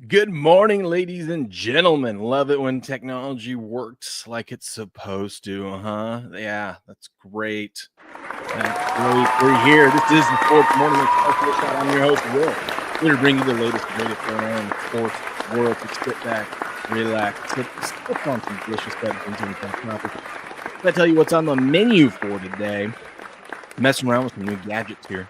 Good morning, ladies and gentlemen. Love it when technology works like it's supposed to, huh? Yeah, that's great. That's great. We're here. This is the fourth Morning Espresso Shot. I'm your host, Will. Here to bring you the latest and greatest going on in the sports world. So sit back, relax, sip on some delicious beverages and some topics. I tell you what's on the menu for today. Messing around with some new gadgets here.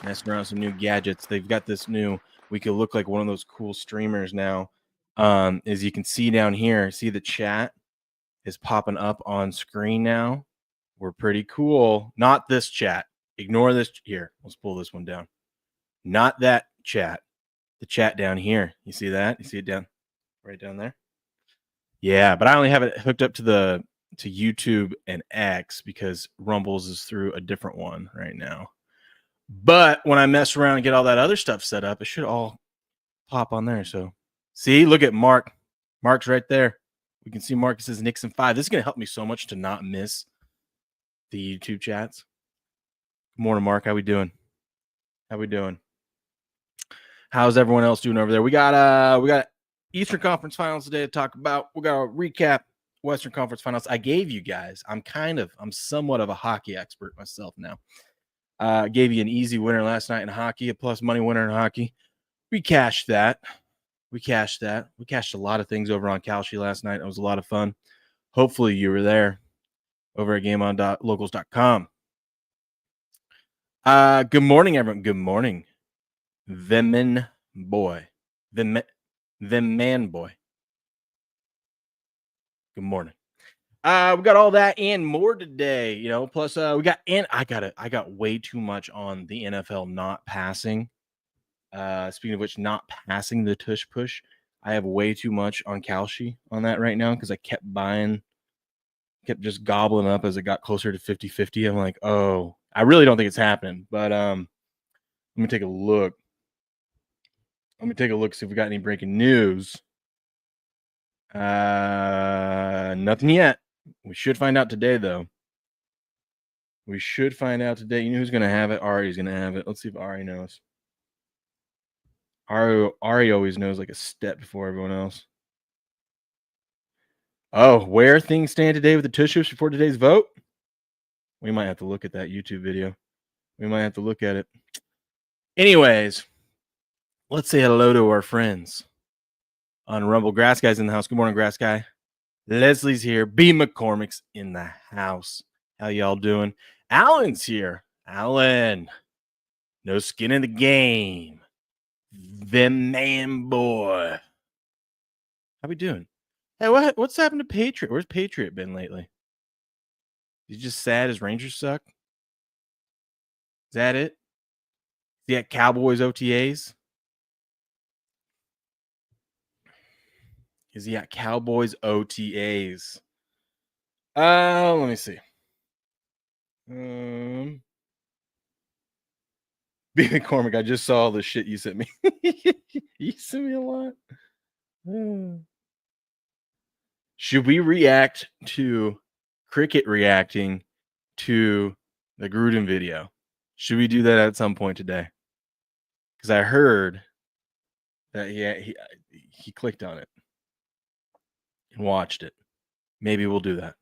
They've got this new. We could look like one of those cool streamers now. As you can see down here, see the chat is popping up on screen now. We're pretty cool. Not this chat. Ignore this here. Let's pull this one down. Not that chat. The chat down here. You see that? You see it down right down there? Yeah, but I only have it hooked up to YouTube and X because Rumbles is through a different one right now. But when I mess around and get all that other stuff set up, it should all pop on there. So see, look at Mark. Mark's right there. We can see Marcus's Knicks in 5. This is going to help me so much to not miss the YouTube chats. Good morning, Mark. How we doing? How's everyone else doing over there? We got Eastern Conference Finals today to talk about. We got a recap Western Conference Finals. I gave you guys. I'm somewhat of a hockey expert myself now. Gave you an easy winner last night in hockey, a plus money winner in hockey. We cashed that. We cashed a lot of things over on Kalshi last night. It was a lot of fun. Hopefully you were there over at gameon.locals.com. Good morning, everyone. Good morning. The man boy. Good morning. We got all that and more today, plus I got way too much on the NFL not passing. Speaking of which, not passing the tush push, I have way too much on Kalshi on that right now because I kept just gobbling up as it got closer to 50-50. I'm like, oh, I really don't think it's happening, but let me take a look. See if we got any breaking news. Nothing yet. We should find out today, though. You know who's gonna have it? Ari's gonna have it. Let's see if Ari knows. Ari always knows like a step before everyone else. Oh, where things stand today with the tush-push before today's vote? We might have to look at that YouTube video. We might have to look at it. Anyways, let's say hello to our friends on Rumble. Grass Guy's in the house. Good morning, Grass Guy. Leslie's here. B. McCormick's in the house. How y'all doing? Alan's here. Alan, no skin in the game. The man boy. How we doing? Hey, what's happened to Patriot? Where's Patriot been lately? He's just sad his Rangers suck? Is that it? Is he at Cowboys OTAs? Let me see. B. McCormick, I just saw the shit you sent me. You sent me a lot. Should we react to Cricket reacting to the Gruden video? Should we do that at some point today? Because I heard that he clicked on it and watched it. Maybe we'll do that.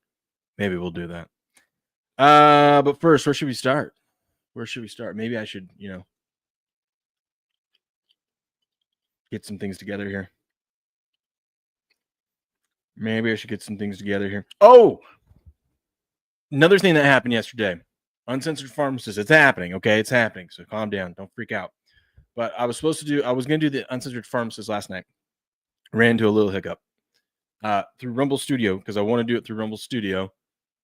But first, where should we start? Maybe I should, get some things together here. Oh, another thing that happened yesterday. Uncensored Pharmacist. It's happening, okay? It's happening. So calm down. Don't freak out. But I was going to do the Uncensored Pharmacist last night. Ran into a little hiccup. Through Rumble Studio, because I want to do it through Rumble Studio.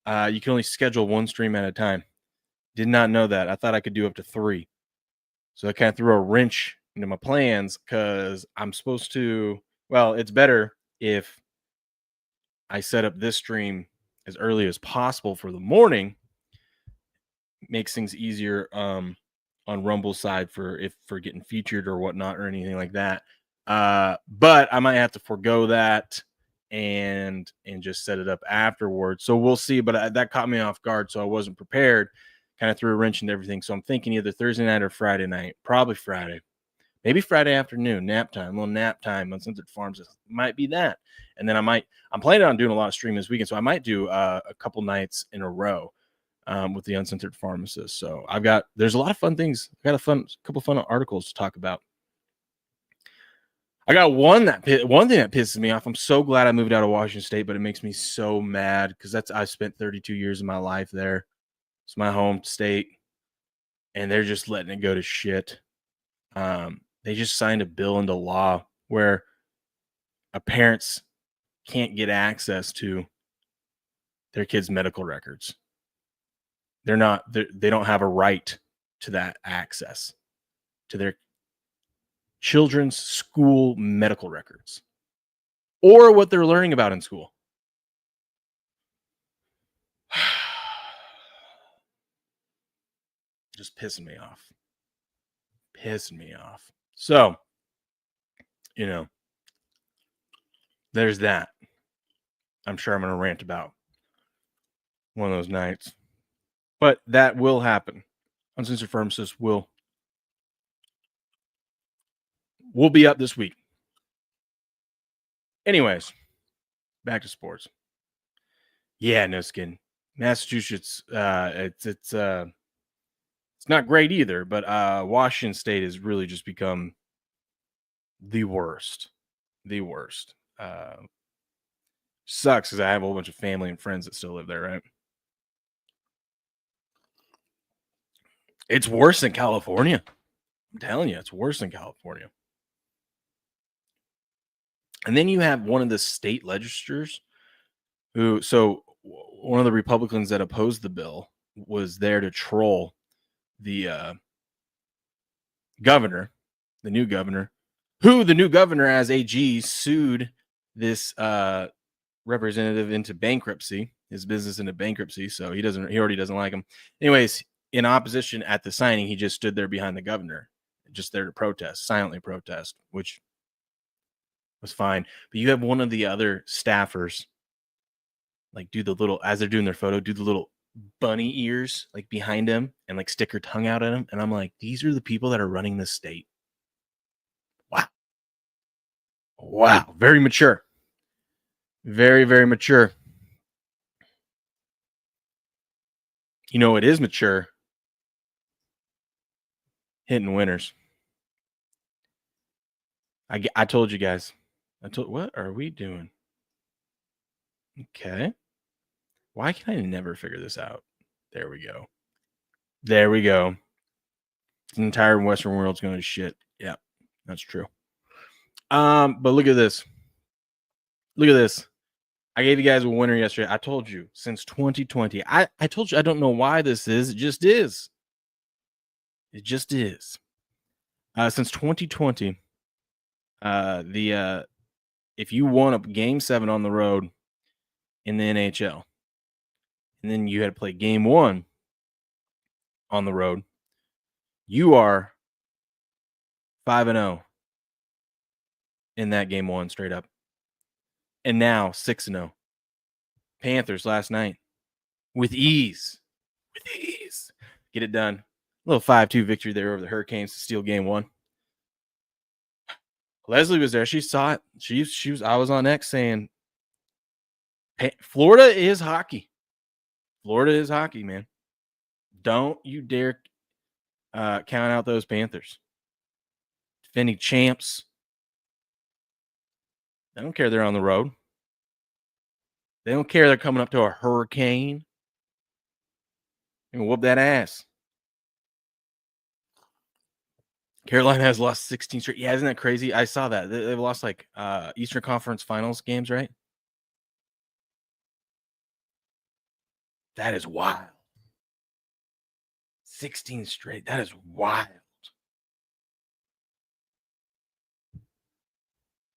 You can only schedule one stream at a time. Did not know that. I thought I could do up to 3. So I kind of threw a wrench into my plans because I'm supposed to. Well, it's better if I set up this stream as early as possible for the morning. Makes things easier on Rumble's side for getting featured or whatnot or anything like that. But I might have to forego that and just set it up afterwards. So we'll see. But that caught me off guard, so I wasn't prepared. Kind of threw a wrench into everything. So I'm thinking either Thursday night or Friday night. Probably Friday. Maybe Friday afternoon, nap time, little nap time. Uncensored Farms might be that. And then I'm planning on doing a lot of streaming this weekend. So I might do a couple nights in a row with the Uncensored Pharmacist. So there's a lot of fun things. I got a couple fun articles to talk about. I got one thing that pisses me off. I'm so glad I moved out of Washington State, but it makes me so mad because I spent 32 years of my life there. It's my home state, and they're just letting it go to shit. They just signed a bill into law where parents can't get access to their kids' medical records. They don't have a right to that access to their children's school medical records or what they're learning about in school. Just pissing me off. So, there's that. I'm sure I'm going to rant about one of those nights, but that will happen. Uncensored Pharmacist will be up this week. Anyways, back to sports. Yeah, no skin. Massachusetts, it's not great either, but Washington State has really just become the worst. Sucks because I have a whole bunch of family and friends that still live there, right? It's worse than California. I'm telling you, it's worse than California. And then you have one of the state legislators one of the Republicans that opposed the bill was there to troll the governor, the new governor, as AG sued this representative into bankruptcy, his business into bankruptcy. So he already doesn't like him. Anyways, in opposition at the signing, he just stood there behind the governor, just there to silently protest, which was fine. But you have one of the other staffers like do the little, as they're doing their photo, do the little bunny ears like behind him and like stick her tongue out at him. And I'm like, these are the people that are running this state. Wow. Very mature. Very, very mature. It is mature. Hitting winners. I told you guys. What are we doing? Okay. Why can I never figure this out? There we go. The entire Western world's going to shit. Yeah, that's true. But look at this. I gave you guys a winner yesterday. I told you since 2020. I told you I don't know why this is. It just is. Since 2020, if you won a game 7 on the road in the NHL, and then you had to play game 1 on the road, you are 5-0 in that game 1 straight up. And now 6-0. Panthers last night with ease. Get it done. A little 5-2 victory there over the Hurricanes to steal game 1. Leslie was there. She saw it. She was. I was on X saying, Florida is hockey. Man. Don't you dare count out those Panthers. Defending champs. They don't care they're on the road. They don't care they're coming up to a hurricane. And whoop that ass. Carolina has lost 16 straight. Yeah, isn't that crazy? I saw that. They've lost like Eastern Conference Finals games, right? That is wild. 16 straight. That is wild.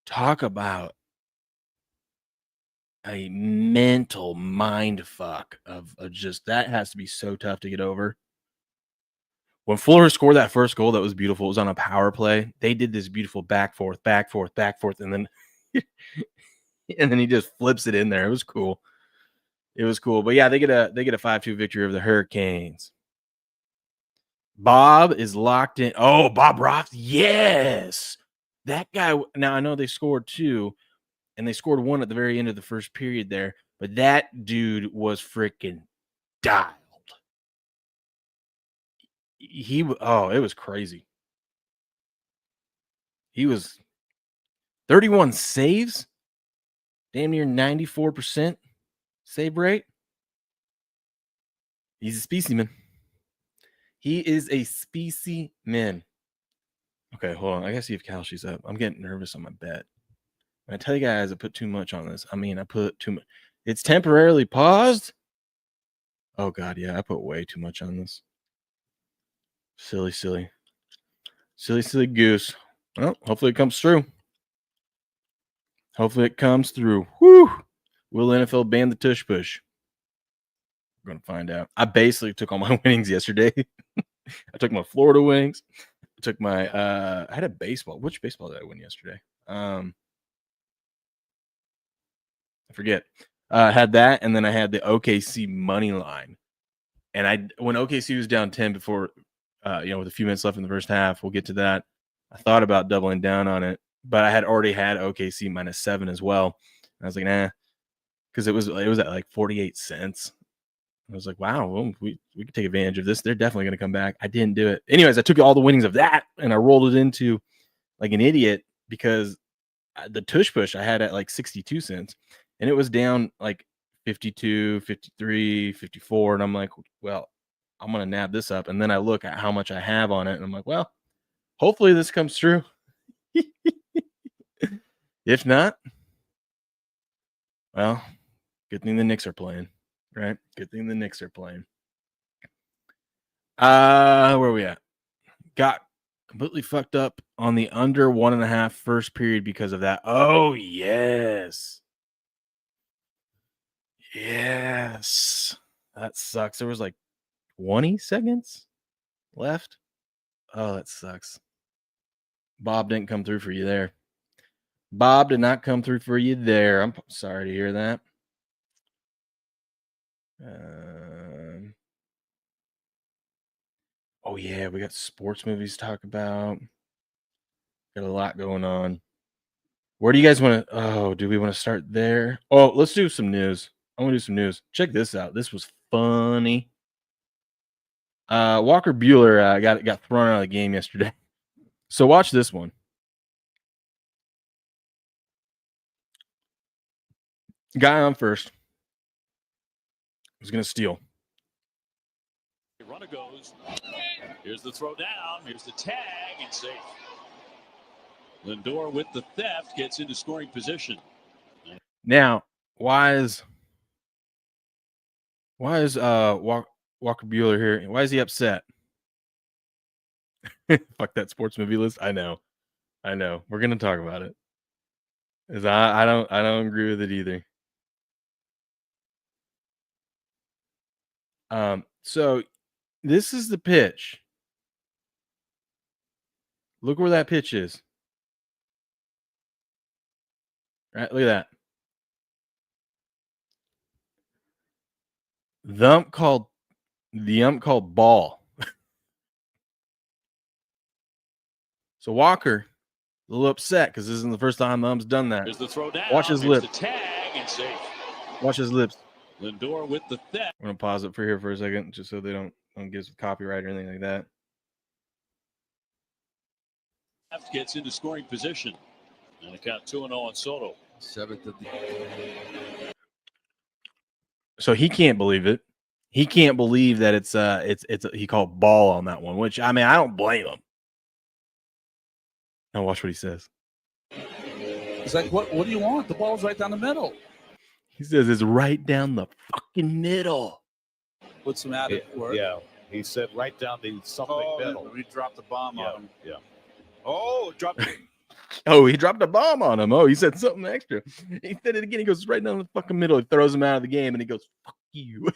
Talk about a mental mind fuck of just that has to be so tough to get over. When Florida scored that first goal, that was beautiful. It was on a power play. They did this beautiful back forth, and then and then he just flips it in there. It was cool. But yeah, they get a 5-2 victory over the Hurricanes. Bob is locked in. Oh, Bob Roth. Yes. That guy. Now, I know they scored 2, and they scored 1 at the very end of the first period there, but that dude was freaking dialed. It was crazy. He was 31 saves, damn near 94% save rate. He's a specimen. He is a specimen. Okay, hold on. I gotta see if Kalshi's up. I'm getting nervous on my bet. When I tell you guys I put too much on this, I mean I put too much. It's temporarily paused. Oh god, yeah, I put way too much on this. Silly goose. Well, hopefully it comes through. Whew. Will NFL ban the tush push? We're gonna find out. I basically took all my winnings yesterday. I took my Florida winnings. I took my I had a baseball. Which baseball did I win yesterday? I forget. I had that, and then I had the OKC money line. And when OKC was down 10 before, with a few minutes left in the first half, we'll get to that. I thought about doubling down on it, but I had already had OKC -7 as well. And I was like, nah, because it was at like 48 cents. I was like, wow, well, we could take advantage of this. They're definitely going to come back. I didn't do it. Anyways, I took all the winnings of that and I rolled it into like an idiot because the tush push I had at like 62 cents and it was down like 52, 53, 54. And I'm like, well, I'm going to nab this up. And then I look at how much I have on it. And I'm like, well, hopefully this comes through. If not, well, good thing the Knicks are playing, right? Good thing the Knicks are playing. Where are we at? Got completely fucked up on the under 1.5 first period because of that. Oh, yes. Yes. That sucks. There was like 20 seconds left. Oh, that sucks. Bob didn't come through for you there. Bob did not come through for you there. I'm sorry to hear that. Oh, yeah, we got sports movies to talk about. Got a lot going on. Where do you guys want to? Oh, do we want to start there? Oh, let's do some news. I want to do some news. Check this out. This was funny. Walker Buehler got thrown out of the game yesterday. So watch this one. Guy on first was going to steal. Runner goes. Here's the throw down. Here's the tag and safe. Lindor with the theft gets into scoring position. Now, why is Walker Buehler here? Why is he upset? Fuck that sports movie list. I know. We're gonna talk about it. Cause I don't agree with it either. So this is the pitch. Look where that pitch is. Right, look at that. The ump called ball. So Walker, a little upset because this isn't the first time the ump's done that. Here's the throw down. Watch his lips. The tag and safe. Watch his lips. Lindor with the theft. I'm gonna pause it for a second, just so they don't get some copyright or anything like that. Gets into scoring position. And it got 2-0 on Soto. 7th of the. So he can't believe it. He can't believe that it's he called ball on that one, which I mean I don't blame him. Now watch what he says. It's like, what do you want? The ball's right down the middle. He says it's right down the fucking middle. Put some added work. Yeah, he said right down the something middle. We dropped the bomb on him. Yeah. Oh, dropped. Oh, he dropped a bomb on him. Oh, he said something extra. He said it again. He goes right down the fucking middle. He throws him out of the game, and he goes, "Fuck you."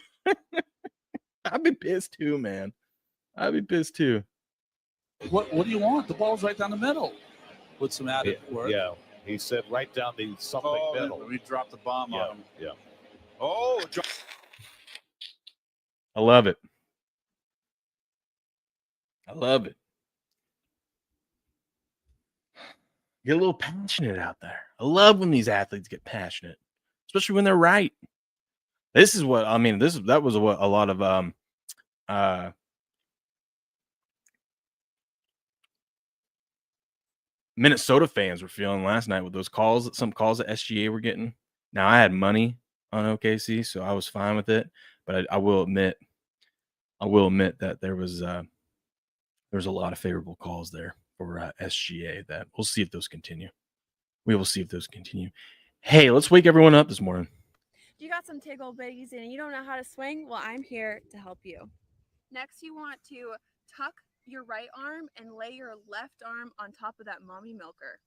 I'd be pissed too, man. I'd be pissed too. What do you want? The ball's right down the middle. Put some added work. Yeah, he said right down the something middle. We dropped the bomb on him. Yeah. Oh, I love it. I love it. Get a little passionate out there. I love when these athletes get passionate, especially when they're right. This is what I mean. That was what a lot of Minnesota fans were feeling last night with those calls. Some calls that SGA were getting. Now I had money on OKC, so I was fine with it. But I will admit that there was a lot of favorable calls there for SGA. That we'll see if those continue. We will see if those continue. Hey, let's wake everyone up this morning. You got some tickle bitties and you don't know how to swing? Well, I'm here to help you. Next, you want to tuck your right arm and lay your left arm on top of that mommy milker.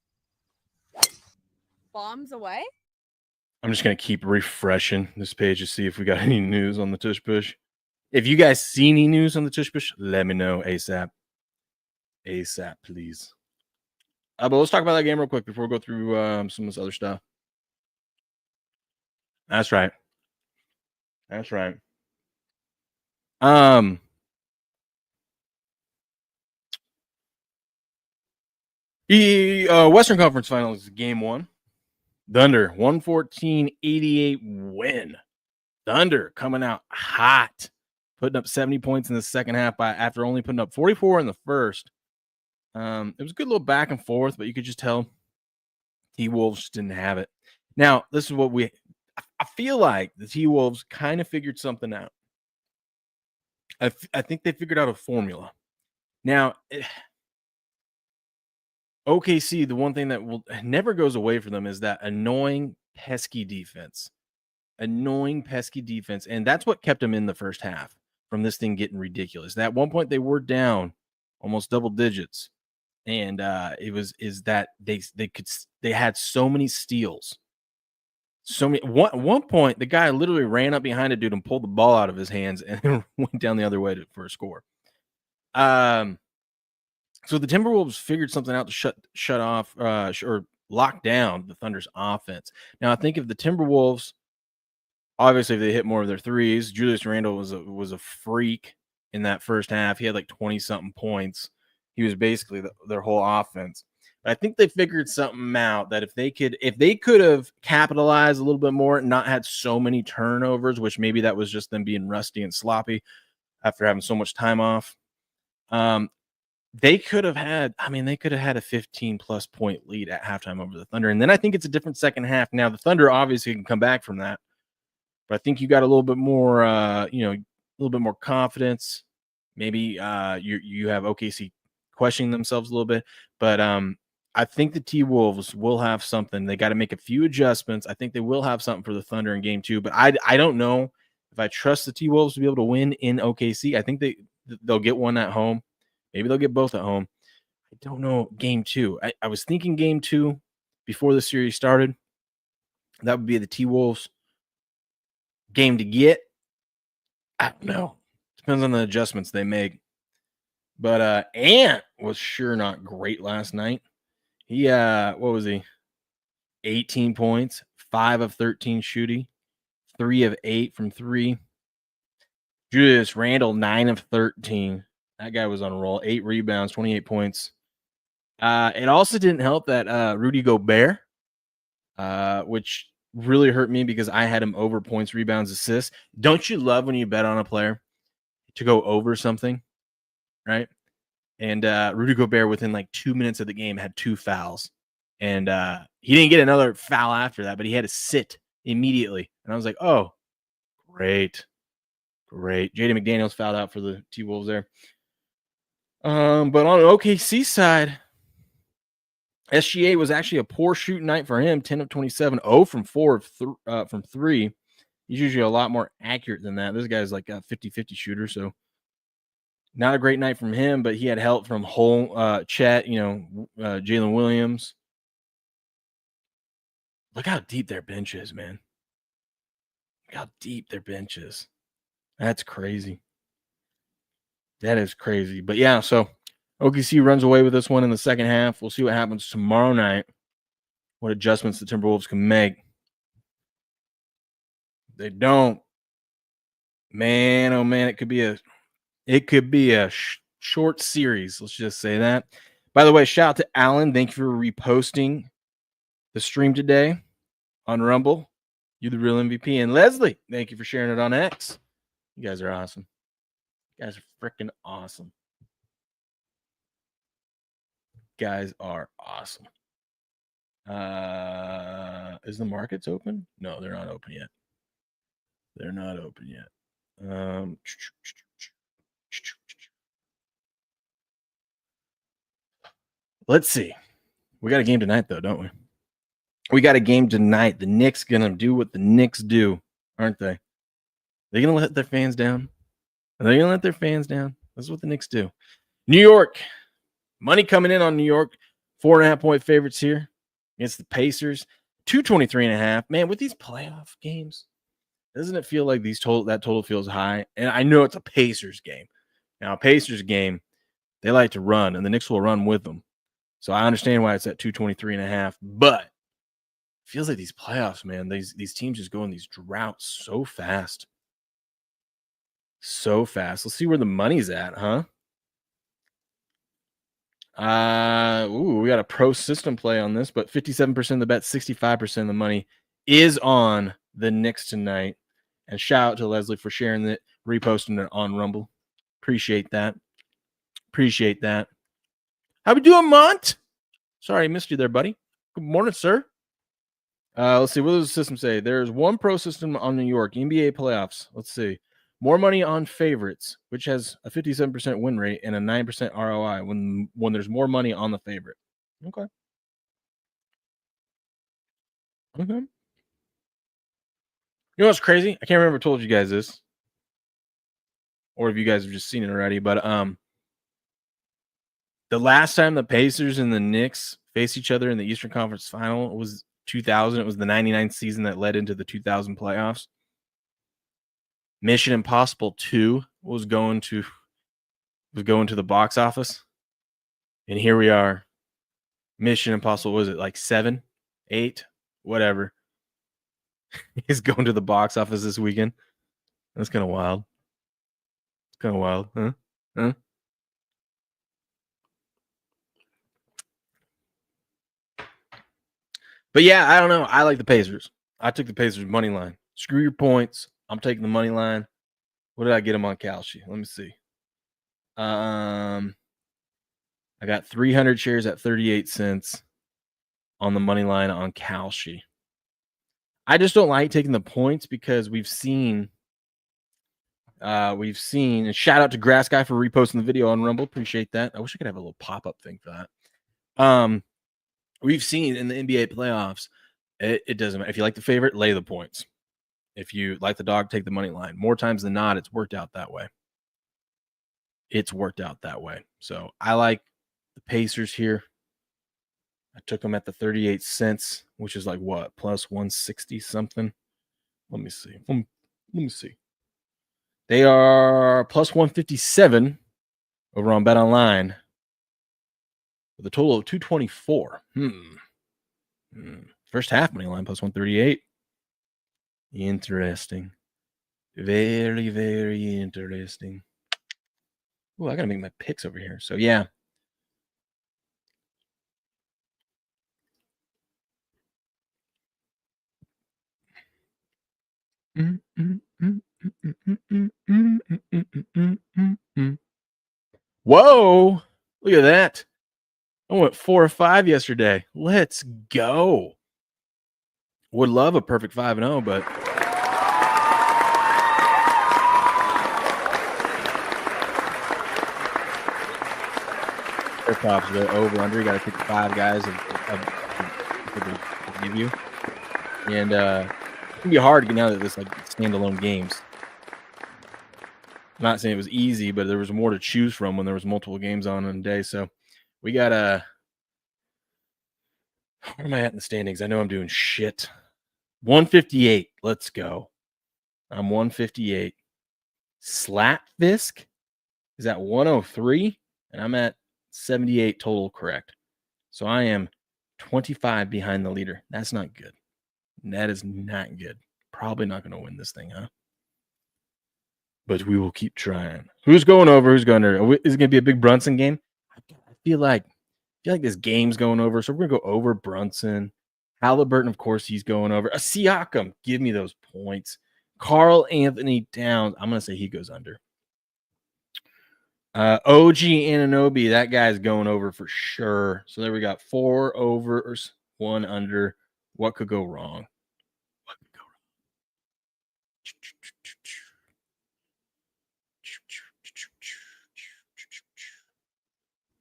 Bombs away. I'm just going to keep refreshing this page to see if we got any news on the tush push. If you guys see any news on the tush push, let me know ASAP. ASAP, please. But let's talk about that game real quick before we go through some of this other stuff. That's right. That's right. The Western Conference Finals, Game 1. Thunder, 114-88 win. Thunder coming out hot, putting up 70 points in the second half after only putting up 44 in the first. It was a good little back and forth, but you could just tell T-Wolves just didn't have it. Now, this is what I feel like the T-Wolves kind of figured something out. I think they figured out a formula. Now, OKC, the one thing that never goes away for them is that annoying, pesky defense. Annoying, pesky defense. And that's what kept them in the first half from this thing getting ridiculous. At one point, they were down almost double digits. And they had so many steals. So many. One point, the guy literally ran up behind a dude and pulled the ball out of his hands and went down the other way for a score. So the Timberwolves figured something out to shut off or lock down the Thunder's offense. Now I think if the Timberwolves, obviously, if they hit more of their threes, Julius Randle was a freak in that first half. He had like 20-something points. He was basically their whole offense. But I think they figured something out that if they could have capitalized a little bit more and not had so many turnovers, which maybe that was just them being rusty and sloppy after having so much time off. They could have had a 15-plus point lead at halftime over the Thunder. And then I think it's a different second half. Now, the Thunder obviously can come back from that. But I think you got a little bit more, a little bit more confidence. Maybe you have OKC questioning themselves a little bit. But I think the T-Wolves will have something. They got to make a few adjustments. I think they will have something for the Thunder in Game 2. But I don't know if I trust the T-Wolves to be able to win in OKC. I think they'll get one at home. Maybe they'll get both at home. I don't know. Game 2. I was thinking Game 2 before the series started. That would be the T-Wolves game to get. I don't know. Depends on the adjustments they make. But Ant was sure not great last night. He what was he? 18 points, 5 of 13 shooting, 3 of 8 from 3. Julius Randle, 9 of 13. That guy was on a roll. 8 rebounds, 28 points. It also didn't help that Rudy Gobert, which really hurt me because I had him over points, rebounds, assists. Don't you love when you bet on a player to go over something, right? And Rudy Gobert, within like 2 minutes of the game, had 2 fouls. And he didn't get another foul after that, but he had to sit immediately. And I was like, oh, great. Jaden McDaniels fouled out for the T-Wolves there. But on the OKC side, SGA was actually a poor shooting night for him. 10 of 27, 0 from 4 from 3. He's usually a lot more accurate than that. This guy's like a 50-50 shooter, so not a great night from him, but he had help from Chet, Jalen Williams. Look how deep their bench is, man. Look how deep their bench is. That's crazy. That is crazy. But yeah, so OKC runs away with this one in the second half. We'll see what happens tomorrow night, what adjustments the Timberwolves can make. They don't. Man, oh man, it could be a short series. Let's just say that. By the way, shout out to Alan. Thank you for reposting the stream today on Rumble. You the real MVP. And Leslie, thank you for sharing it on X. You guys are awesome. You guys are freaking awesome. Guys are awesome. Is the markets open? No, they're not open yet. They're not open yet. Let's see. We got a game tonight, though, don't we? We got a game tonight. The Knicks gonna do what the Knicks do, aren't they? They gonna let their fans down? Are they gonna let their fans down? That's what the Knicks do. New York. Money coming in on New York. 4.5-point favorites here against the Pacers. 223.5. Man, with these playoff games, doesn't it feel like that total feels high? And I know it's a Pacers game. Now, a Pacers game, they like to run, and the Knicks will run with them. So I understand why it's at 223.5. But it feels like these playoffs, man, these teams just go in these droughts so fast. So fast. Let's see where the money's at, huh? We got a pro system play on this, but 57% of the bet, 65% of the money is on the Knicks tonight. And shout out to Leslie for sharing it, reposting it on Rumble. Appreciate that. Appreciate that. How we doing, Mont? Sorry, I missed you there, buddy. Good morning, sir. Let's see. What does the system say? There's one pro system on New York, NBA playoffs. Let's see. More money on favorites, which has a 57% win rate and a 9% ROI when there's more money on the favorite. Okay. Okay. You know what's crazy? I can't remember if I told you guys this, or if you guys have just seen it already, but the last time the Pacers and the Knicks faced each other in the Eastern Conference Final was 2000. It was the 99 season that led into the 2000 playoffs. Mission Impossible 2 was going to the box office. And here we are. Mission Impossible, was it like 7, 8, whatever, is going to the box office this weekend. That's kind of wild. It's kind of wild, huh? Huh? But yeah, I don't know. I like the Pacers. I took the Pacers money line. Screw your points. I'm taking the money line. What did I get them on Kalshi? Let me see. I got 300 shares at 38 cents on the money line on Kalshi. I just don't like taking the points because we've seen, and shout out to Grass Guy for reposting the video on Rumble. Appreciate that. I wish I could have a little pop-up thing for that. We've seen in the NBA playoffs, it doesn't matter. If you like the favorite, lay the points. If you like the dog, take the money line. More times than not, it's worked out that way. So I like the Pacers here. I took them at the 38 cents, which is like what? Plus 160 something. Let me see. They are plus 157 over on Bet Online with a total of 224. First half money line plus 138. Interesting. Very, very interesting. Oh, I gotta make my picks over here. So yeah. Whoa! Look at that. I went 4 or 5 yesterday. Let's go. Would love a perfect 5-0, but fair props. The over under. You got to pick 5 guys to give you, and it can be hard now that this like standalone games. I'm not saying it was easy, but there was more to choose from when there was multiple games on a day. So we got where am I at in the standings? I know I'm doing shit. 158. Let's go. I'm 158. Slapfisk is at 103, and I'm at 78 total correct. So I am 25 behind the leader. That's not good. That is not good. Probably not going to win this thing, huh? but we will keep trying. Who's going over? Who's going under? Is it going to be a big Brunson game? I feel like this game's going over, so we're going to go over Brunson. Halliburton, of course, he's going over. A Siakam, give me those points. Carl Anthony Towns, I'm going to say he goes under. OG Anunoby, that guy's going over for sure. So there we got 4 overs, 1 under. What could go wrong? What could go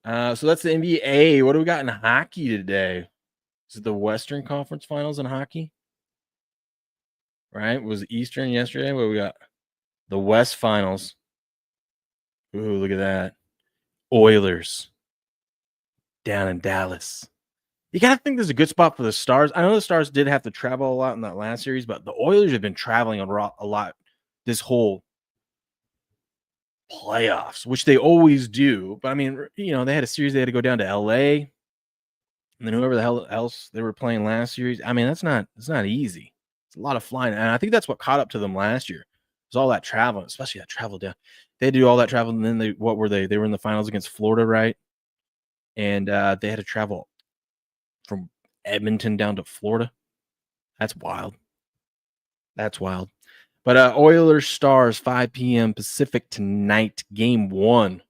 wrong? So that's the NBA. What do we got in hockey today? Is it the Western Conference Finals in hockey? Right? Was Eastern yesterday? What we got? The West Finals. Ooh, look at that. Oilers down in Dallas. You got to think there's a good spot for the Stars. I know the Stars did have to travel a lot in that last series, but the Oilers have been traveling a lot this whole playoffs, which they always do. But I mean, they had a series they had to go down to LA, and then whoever the hell else they were playing last series. I mean, it's not easy. It's a lot of flying, and I think that's what caught up to them last year. It was all that travel, especially that travel down. They do all that travel, and then what were they? They were in the finals against Florida, right? And they had to travel from Edmonton down to Florida. That's wild. But Oilers Stars, 5 p.m. Pacific tonight, game 1,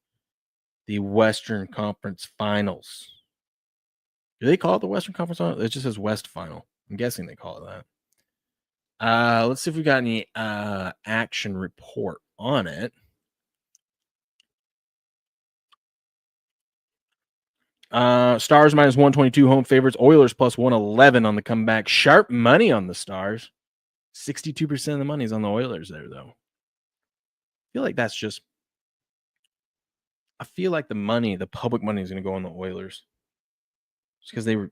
the Western Conference Finals. Do they call it the Western Conference Finals? It just says West Final. I'm guessing they call it that. Let's see if we got any action report on it. Stars minus 122 home favorites. Oilers plus 111 on the comeback. Sharp money on the Stars. 62% of the money is on the Oilers there, though. I feel like that's just. I feel like the public money is going to go on the Oilers. Just because they were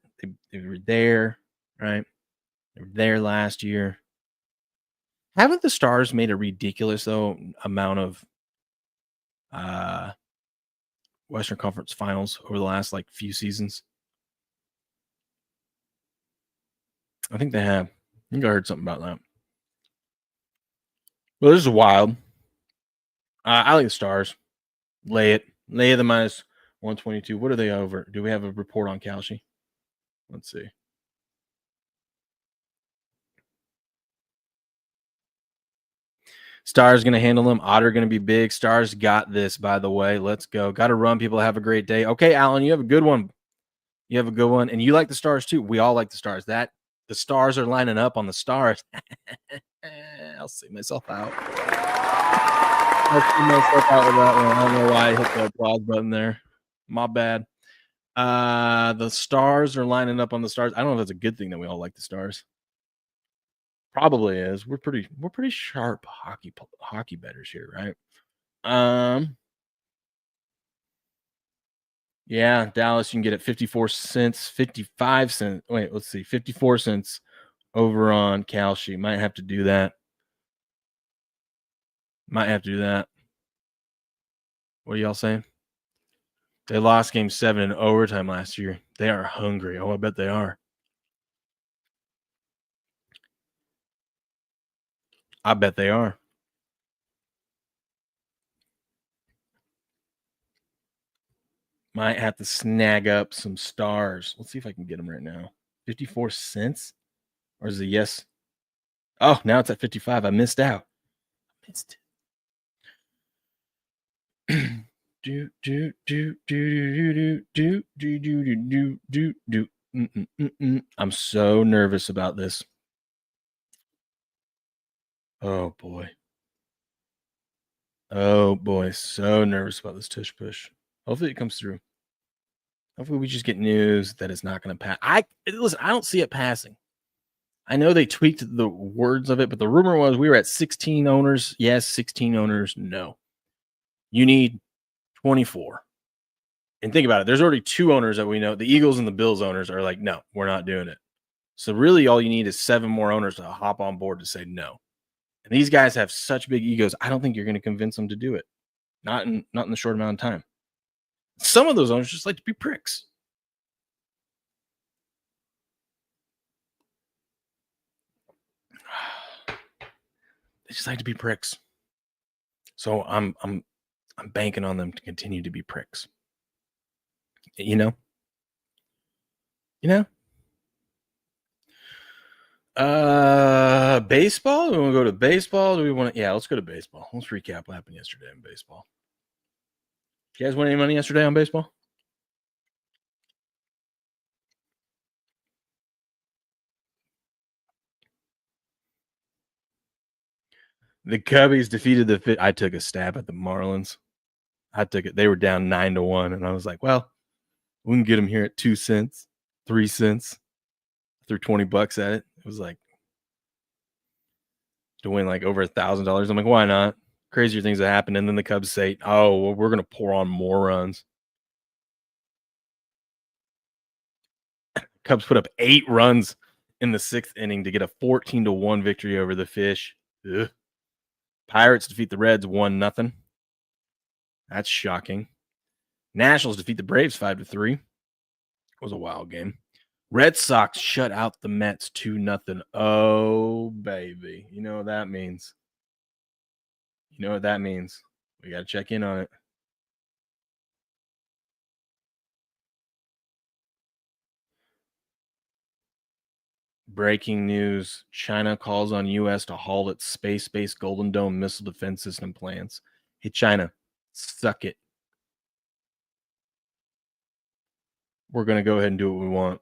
there, right? They were there last year. Haven't the Stars made a ridiculous amount of Western Conference Finals over the last few seasons? I think they have. I think I heard something about that. Well, this is wild. I like the Stars. Lay the minus 122. What are they over? Do we have a report on Kalshi? Let's see. Stars going to handle them. Otter going to be big. Stars got this, by the way. Let's go. Got to run. People have a great day. Okay, Alan, you have a good one. And you like the Stars too. We all like the Stars. The Stars are lining up on the Stars. I'll see myself out. I'll see myself out with that one. I don't know why I hit the applause button there. My bad. The Stars are lining up on the Stars. I don't know if that's a good thing that we all like the Stars. Probably is. We're pretty sharp hockey bettors here, right? Yeah, Dallas, you can get it 54 cents, 55 cents. Wait, let's see. 54 cents over on Kalshi. Might have to do that. What are y'all saying? They lost game 7 in overtime last year. They are hungry. Oh, I bet they are. I bet they are. Might have to snag up some Stars. Let's see if I can get them right now. 54 cents? Or is it yes? Oh, now it's at 55. I missed out. I'm so nervous about this. Oh boy, so nervous about this tush push. Hopefully it comes through. Hopefully we just get news that it's not going to pass. Listen, I don't see it passing. I know they tweaked the words of it, but the rumor was we were at 16 owners. Yes, 16 owners. No. You need 24. And think about it. There's already 2 owners that we know. The Eagles and the Bills owners are like, no, we're not doing it. So really all you need is 7 more owners to hop on board to say no. And these guys have such big egos. I don't think you're going to convince them to do it. Not in the short amount of time. Some of those owners just like to be pricks. They just like to be pricks. So I'm banking on them to continue to be pricks. You know? Baseball? Do we want to go to baseball? Let's go to baseball. Let's recap what happened yesterday in baseball. You guys win any money yesterday on baseball? The Cubbies defeated the I took a stab at the Marlins. I took it. They were down 9-1, and I was like, well, we can get them here at 2 cents, 3 cents. Threw $20 at it. It was like to win like over $1,000. I'm like, why not? Crazier things that happen. And then the Cubs say, oh, well, we're going to pour on more runs. Cubs put up 8 runs in the 6th inning to get a 14-1 victory over the Fish. Ugh. Pirates defeat the Reds 1-0. That's shocking. Nationals defeat the Braves 5-3. It was a wild game. Red Sox shut out the Mets 2-0. Oh, baby. You know what that means. We got to check in on it. Breaking news. China calls on U.S. to halt its space-based Golden Dome missile defense system plans. Hey, China, suck it. We're going to go ahead and do what we want.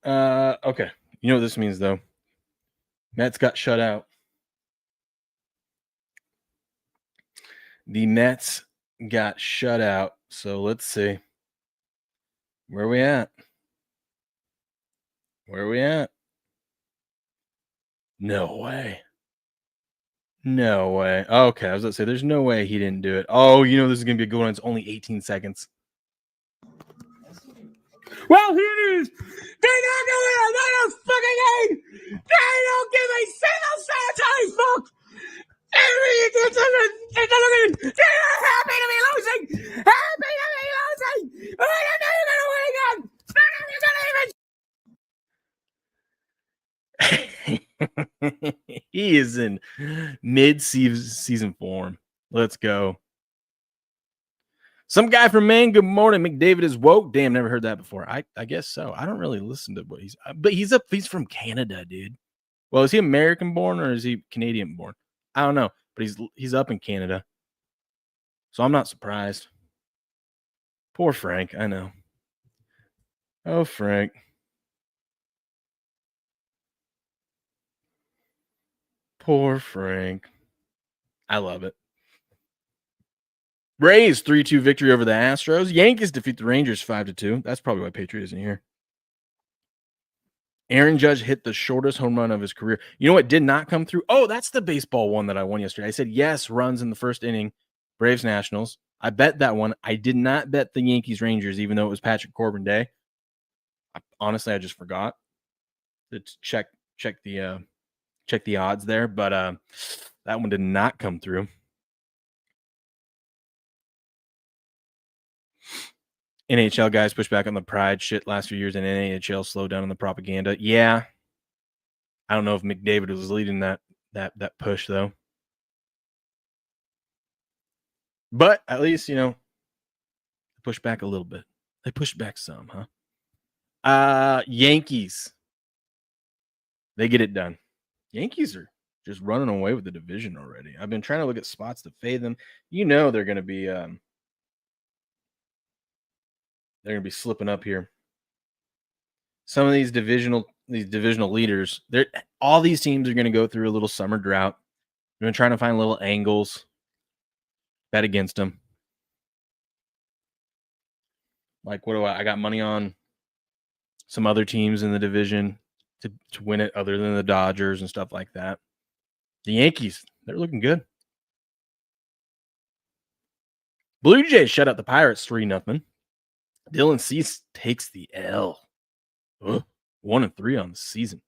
Okay. You know what this means, though? Mets got shut out. The Mets got shut out. So let's see. Where are we at? No way. Okay, I was going to say, there's no way he didn't do it. Oh, this is going to be a good one. It's only 18 seconds. Well, here it is. They're not doing another fucking game. They don't give a single sanitary fuck. They're happy to be losing. But I know you're going to win again. He is in mid-season form. Let's go. Some guy from Maine. Good morning. McDavid is woke. Damn, never heard that before. I guess so. I don't really listen to what but he's from Canada, dude. Well, is he American born or is he Canadian born? I don't know, but he's up in Canada. So I'm not surprised. Poor Frank, I know. Oh, Frank. Poor Frank. I love it. Rays 3-2 victory over the Astros. Yankees defeat the Rangers 5-2. That's probably why Patriot isn't here. Aaron Judge hit the shortest home run of his career. You know what did not come through? Oh, that's the baseball one that I won yesterday. I said yes, runs in the first inning. Braves Nationals. I bet that one. I did not bet the Yankees Rangers, even though it was Patrick Corbin Day. Honestly, I just forgot to check the odds there, but that one did not come through. NHL guys push back on the pride shit last few years, and NHL slowed down on the propaganda. Yeah, I don't know if McDavid was leading that push though, but at least push back a little bit. They pushed back some, huh? Yankees, they get it done. Yankees are just running away with the division already. I've been trying to look at spots to fade them. They're going to be slipping up here. Some of these divisional leaders, all these teams are going to go through a little summer drought. We're going to try to find little angles, bet against them. Like, what do I got money on some other teams in the division to win it other than the Dodgers and stuff like that. The Yankees, they're looking good. Blue Jays shut out the Pirates 3-0. Dylan Cease takes the L. 1-3 on the season.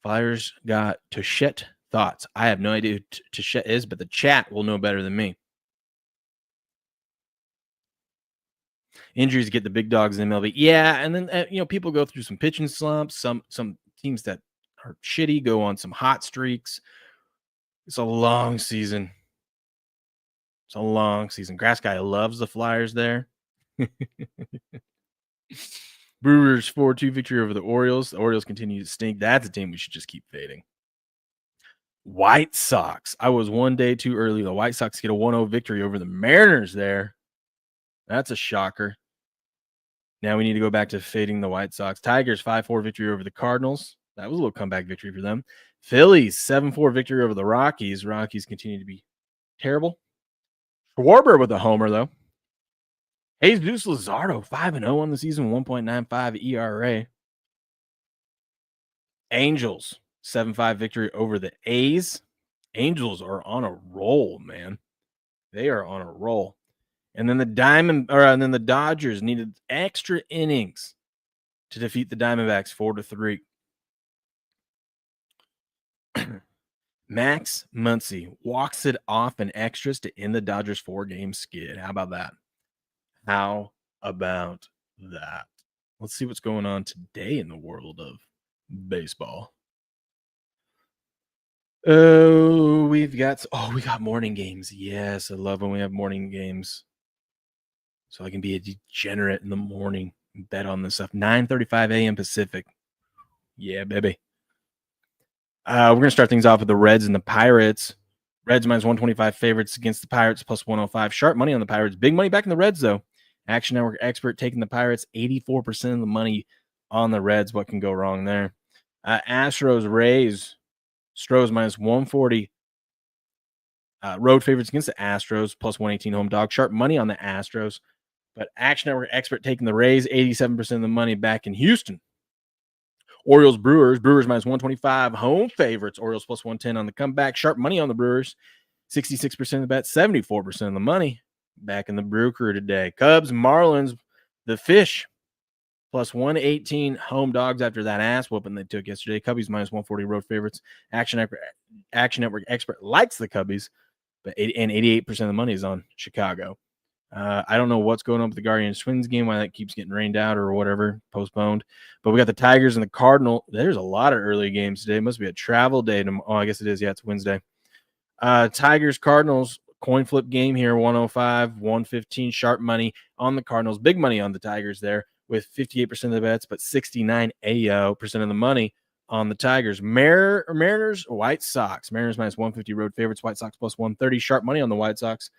Flyers got Touchette thoughts. I have no idea who Touchette is, but the chat will know better than me. Injuries get the big dogs in MLB. Yeah, and then people go through some pitching slumps. Some teams that are shitty go on some hot streaks. It's a long season. It's a long season. Grass Guy loves the Flyers there. Brewers 4-2 victory over the Orioles. The Orioles continue to stink. That's a team we should just keep fading. White Sox. I was one day too early. The White Sox get a 1-0 victory over the Mariners there. That's a shocker. Now we need to go back to fading the White Sox. Tigers 5-4 victory over the Cardinals. That was a little comeback victory for them. Phillies 7-4 victory over the Rockies. Rockies continue to be terrible. Schwarber with a homer, though. Jesus Luzardo 5-0 on the season, 1.95 ERA. Angels 7-5 victory over the A's. Angels are on a roll, man. They are on a roll. And then the Dodgers needed extra innings to defeat the Diamondbacks 4-3. Max Muncy walks it off in extras to end the Dodgers 4-game skid. How about that? Let's see what's going on today in the world of baseball. We got morning games. Yes, I love when we have morning games. So I can be a degenerate in the morning and bet on this stuff. 9:35 a.m. Pacific. Yeah, baby. We're going to start things off with the Reds and the Pirates. Reds minus 125 favorites against the Pirates plus 105. Sharp money on the Pirates. Big money back in the Reds, though. Action Network expert taking the Pirates. 84% of the money on the Reds. What can go wrong there? Astros, Rays. Stros minus 140. Road favorites against the Astros plus 118 home dog. Sharp money on the Astros. But Action Network expert taking the Rays. 87% of the money back in Houston. Orioles, Brewers minus 125. Home favorites. Orioles plus 110 on the comeback. Sharp money on the Brewers. 66% of the bet. 74% of the money back in the Brew Crew today. Cubs, Marlins, the Fish plus 118 home dogs after that ass whooping they took yesterday. Cubbies minus 140 road favorites. Action Network expert likes the Cubbies, but 88% of the money is on Chicago. I don't know what's going on with the Guardians Twins game, why that keeps getting rained out or whatever, postponed. But we got the Tigers and the Cardinal. There's a lot of early games today. It must be a travel day. Oh, I guess it is. Yeah, it's Wednesday. Tigers, Cardinals, coin flip game here, 105, 115, sharp money on the Cardinals. Big money on the Tigers there with 58% of the bets, but 69% of the money on the Tigers. Mariners, White Sox. Mariners minus 150 road favorites. White Sox plus 130. Sharp money on the White Sox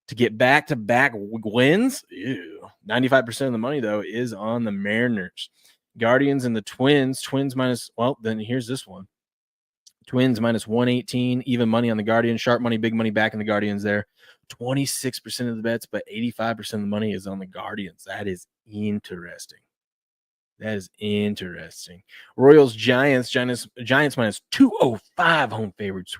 to get back-to-back wins. Ew. 95% of the money, though, is on the Mariners. Guardians and the Twins. Twins minus, well, then here's this one. Twins minus 118. Even money on the Guardians. Sharp money, big money back in the Guardians there. 26% of the bets, but 85% of the money is on the Guardians. That is interesting. Royals, Giants minus 205 home favorites.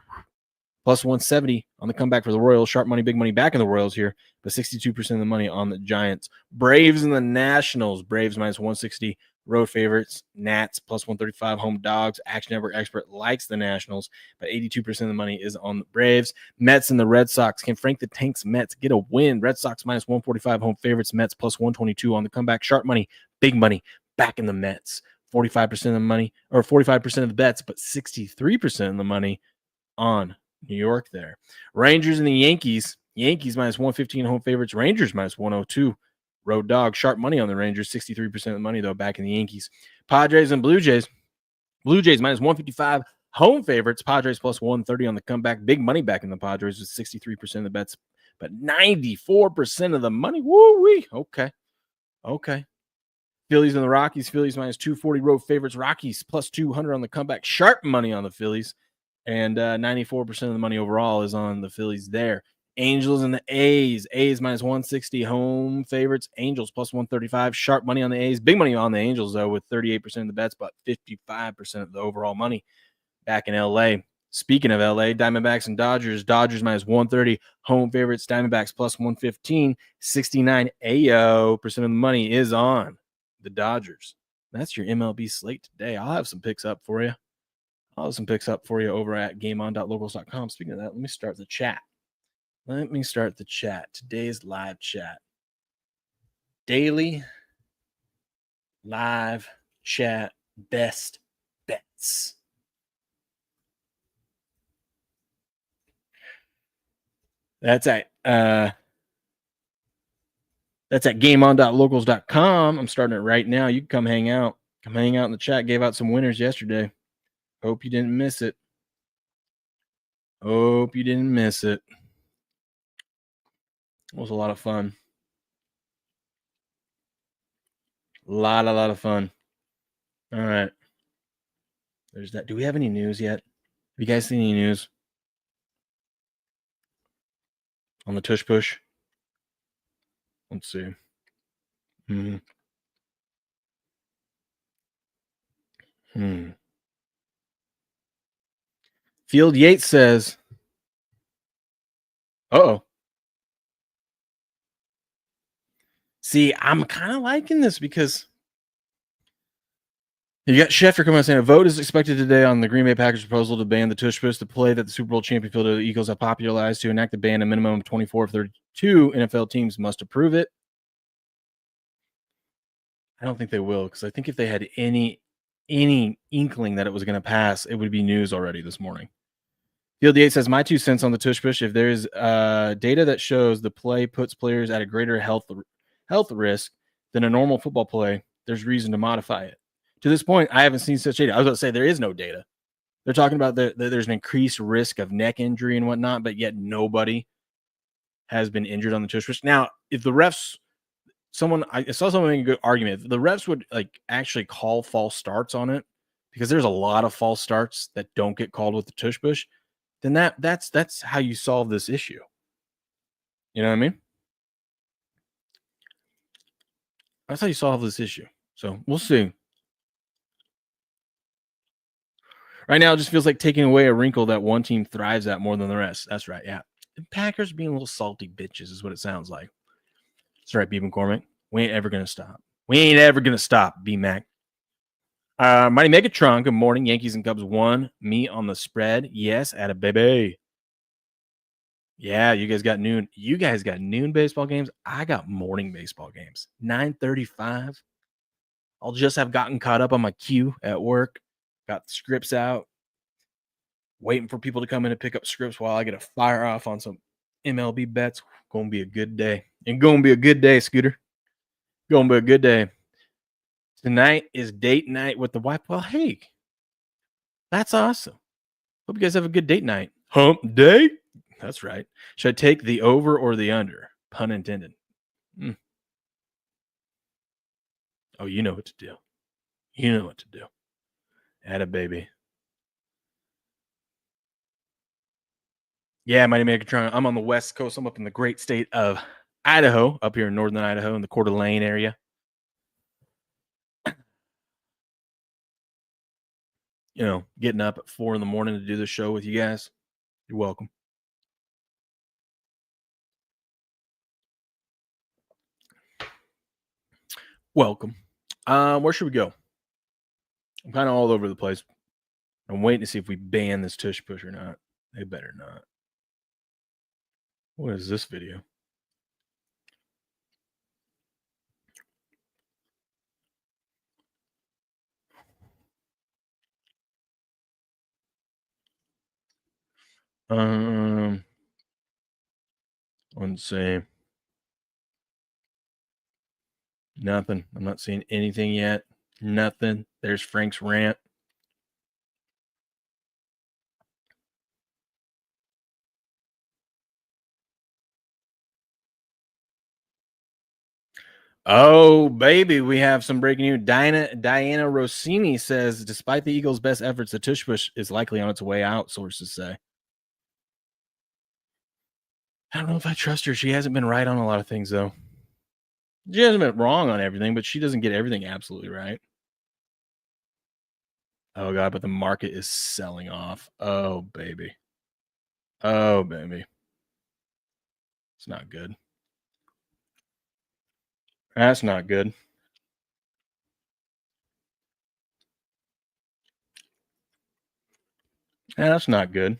Plus 170 on the comeback for the Royals. Sharp money, big money back in the Royals here, but 62% of the money on the Giants. Braves and the Nationals. Braves minus 160 road favorites. Nats plus 135 home dogs. Action Network expert likes the Nationals, but 82% of the money is on the Braves. Mets and the Red Sox. Can Frank the Tank's Mets get a win? Red Sox minus 145 home favorites. Mets plus 122 on the comeback. Sharp money, big money back in the Mets. 45% of the money, or 45% of the bets, but 63% of the money on New York there. Rangers and the Yankees. Yankees minus 115 home favorites. Rangers minus 102 road dog. Sharp money on the Rangers. 63% of the money, though, back in the Yankees. Padres and Blue Jays. Blue Jays minus 155 home favorites. Padres plus 130 on the comeback. Big money back in the Padres with 63% of the bets, but 94% of the money. Woo-wee. Okay. Phillies and the Rockies. Phillies minus 240 road favorites. Rockies plus 200 on the comeback. Sharp money on the Phillies. And 94% of the money overall is on the Phillies there. Angels and the A's. A's minus 160 home favorites. Angels plus 135. Sharp money on the A's. Big money on the Angels, though, with 38% of the bets, but 55% of the overall money back in L.A. Speaking of L.A., Diamondbacks and Dodgers. Dodgers minus 130 home favorites. Diamondbacks plus 115. 69% of the money is on the Dodgers. That's your MLB slate today. I'll have some picks up for you. Over at gameon.locals.com. Speaking of that, let me start the chat. Today's live chat. daily live chat best bets. That's at gameon.locals.com. I'm starting it right now. You can come hang out. Come hang out in the chat. Gave out some winners yesterday. Hope you didn't miss it. Hope you didn't miss it. It was a lot of fun. A lot of fun. All right. There's that. Do we have any news yet? Have you guys seen any news on the tush push? Let's see. Field Yates says, uh-oh. See, I'm kind of liking this because you got Schefter coming out saying a vote is expected today on the Green Bay Packers proposal to ban the tush push, the play that the Super Bowl champion Philadelphia Eagles have popularized. To enact the ban, a minimum of 24 of 32 NFL teams must approve it. I don't think they will, because I think if they had any inkling that it was going to pass, it would be news already this morning. Field Yates says, my 2 cents on the tush push. If there's data that shows the play puts players at a greater health risk than a normal football play, there's reason to modify it. To this point, I haven't seen such data. I was going to say there is no data. They're talking about that there's an increased risk of neck injury and whatnot, but yet nobody has been injured on the tush push. Now, if the refs, I saw someone make a good argument. If the refs would actually call false starts on it, because there's a lot of false starts that don't get called with the tush push, then that's how you solve this issue. You know what I mean? That's how you solve this issue. So we'll see. Right now, it just feels like taking away a wrinkle that one team thrives at more than the rest. That's right. Yeah. The Packers being little salty bitches is what it sounds like. That's right, B. McCormick. We ain't ever going to stop. We ain't ever going to stop, B-Mac. Mighty Megatron, good morning. Yankees and Cubs won. Me on the spread. Yes, at a baby. Yeah, you guys got noon. You guys got noon baseball games. I got morning baseball games. 9:35. I'll just have gotten caught up on my queue at work. Got the scripts out. Waiting for people to come in and pick up scripts while I get a fire off on some MLB bets. Gonna be a good day. It's gonna be a good day, Scooter. Gonna be a good day. Tonight is date night with the wife. Well, hey, that's awesome. Hope you guys have a good date night. Hump day? That's right. Should I take the over or the under? Pun intended. Oh, you know what to do. You know what to do. Atta baby. Yeah, Mighty Megatron. I'm on the West Coast. I'm up in the great state of Idaho, up here in northern Idaho in the Coeur d'Alene area. You know, getting up at 4 a.m. to do the show with you guys. You're welcome. Welcome. Where should we go? I'm kind of all over the place. I'm waiting to see if we ban this tush push or not. They better not. What is this video? Let's see. Nothing. I'm not seeing anything yet. Nothing. There's Frank's rant. Oh, baby, we have some breaking news. Diana Rossini says, despite the Eagles' best efforts, the tush push is likely on its way out, sources say. I don't know if I trust her. She hasn't been right on a lot of things, though. She hasn't been wrong on everything, but she doesn't get everything absolutely right. Oh, God, but the market is selling off. Oh, baby. Oh, baby. It's not good. That's not good. That's not good.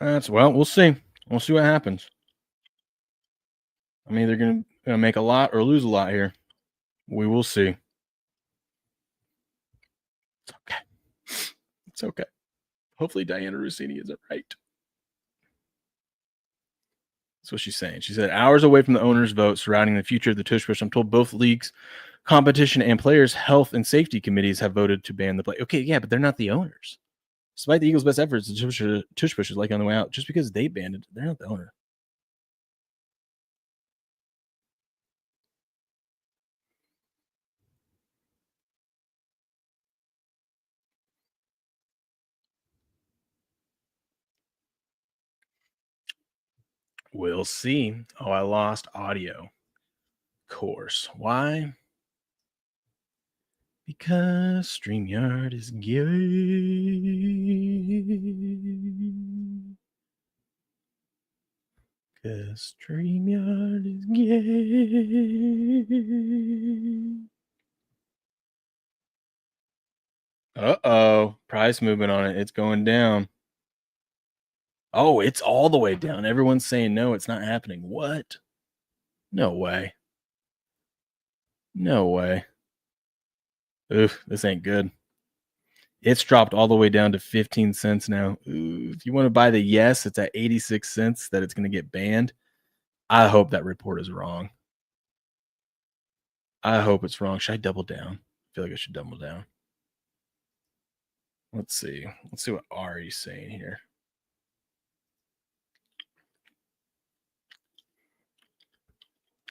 We'll see. We'll see what happens. I'm either going to make a lot or lose a lot here. We will see. It's okay. It's okay. Hopefully Diana Rossini isn't right. That's what she's saying. She said, hours away from the owner's vote surrounding the future of the tush push, I'm told both leagues, competition, and players' health and safety committees have voted to ban the play. Okay, yeah, but they're not the owners. Despite the Eagles' best efforts, the tush push is like on the way out. Just because they banned it, they're not the owner. We'll see. Oh, I lost audio. Of course. Why? Because StreamYard is gay. Because StreamYard is gay. Uh-oh. Price movement on it. It's going down. Oh, it's all the way down. Everyone's saying no, it's not happening. What? No way. No way. Oof, this ain't good. It's dropped all the way down to 15 cents now. Ooh, if you want to buy the yes, it's at 86 cents that it's going to get banned. I hope that report is wrong. I hope it's wrong. Should I double down? I feel like I should double down. Let's see. Let's see what Ari's saying here.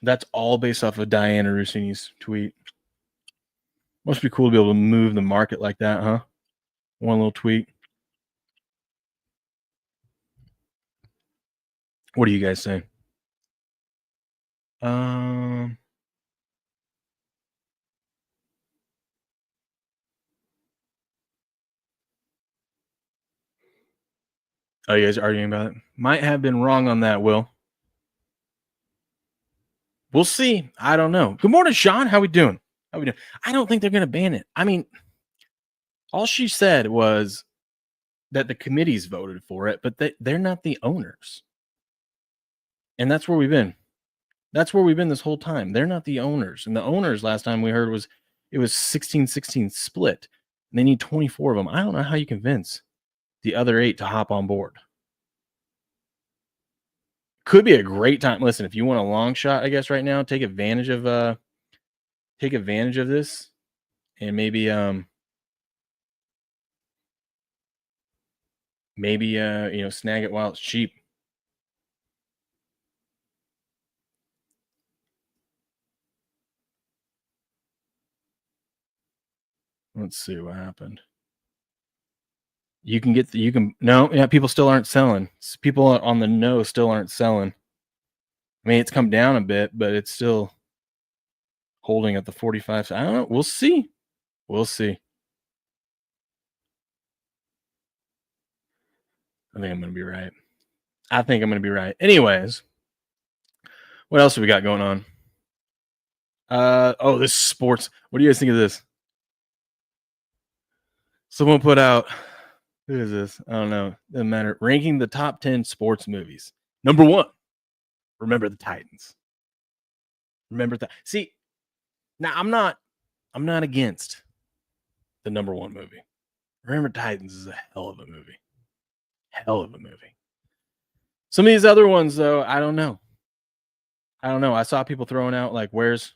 That's all based off of Diana Rossini's tweet. Must be cool to be able to move the market like that, huh? One little tweet. What do you guys say? Oh, you guys are arguing about it? Might have been wrong on that, Will. We'll see. I don't know. Good morning, Sean. How we doing? I don't think they're going to ban it. I mean, all she said was that the committees voted for it, but they're not the owners. And that's where we've been. That's where we've been this whole time. They're not the owners. And the owners, last time we heard, was 16-16 split. And they need 24 of them. I don't know how you convince the other 8 to hop on board. Could be a great time. Listen, if you want a long shot, I guess right now, take advantage of this, and maybe snag it while it's cheap. Let's see what happened. People still aren't selling. People on the no still aren't selling. I mean, it's come down a bit, but it's still holding at the 45. I don't know. We'll see. We'll see. I think I'm going to be right. Anyways, what else have we got going on? This is sports. What do you guys think of this? Someone put out, who is this? I don't know. Doesn't matter. Ranking the top 10 sports movies. Number 1, Remember the Titans. Remember that. See, now I'm not against the number 1 movie. Remember Titans is a hell of a movie. Some of these other ones, though, I don't know. I saw people throwing out like, instead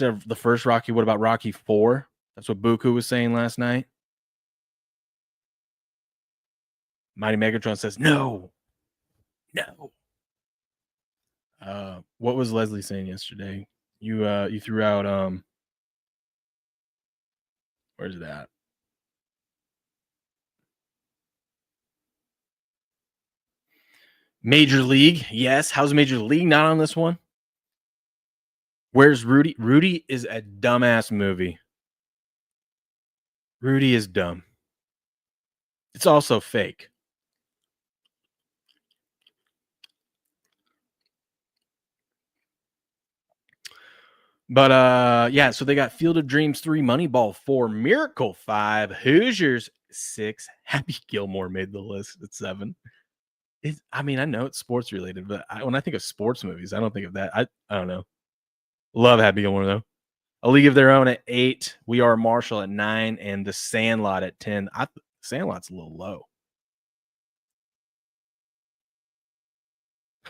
of the first Rocky, what about Rocky 4? That's what Buku was saying last night. Mighty Megatron says, no. What was Leslie saying yesterday? You threw out, where's that? Major League. Yes. How's Major League not on this one? Where's Rudy? Rudy is a dumbass movie. Rudy is dumb. It's also fake. But yeah, so they got Field of Dreams 3, Moneyball 4, Miracle 5, Hoosiers 6. Happy Gilmore made the list at 7. I mean, I know it's sports related, but when I think of sports movies, I don't think of that. I don't know. Love Happy Gilmore though. A League of Their Own at 8, We Are Marshall at 9, and The Sandlot at 10. Sandlot's a little low.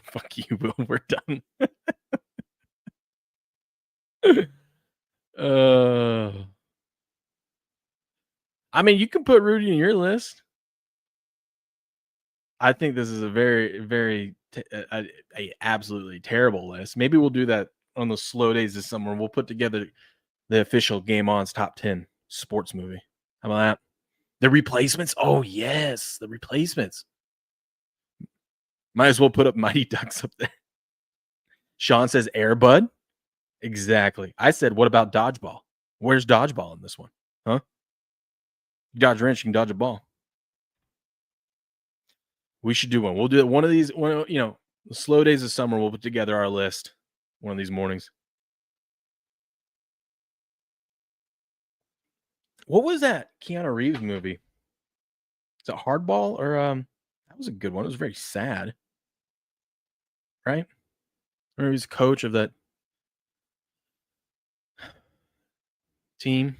Fuck you, Will. We're done. I mean, you can put Rudy in your list. I think this is a very, very, a absolutely terrible list. Maybe we'll do that on the slow days this summer. We'll put together the official Game On's top 10 sports movie. How about that? The Replacements. Oh yes, The Replacements. Might as well put up Mighty Ducks up there. Sean says Air Bud. Exactly. I said, what about Dodgeball? Where's Dodgeball in this one? Huh? You dodge a wrench, you can dodge a ball. We should do one. We'll do it one of these. The slow days of summer. We'll put together our list one of these mornings. What was that Keanu Reeves movie? Is it Hardball or that was a good one. It was very sad, right? Or he was coach of that team.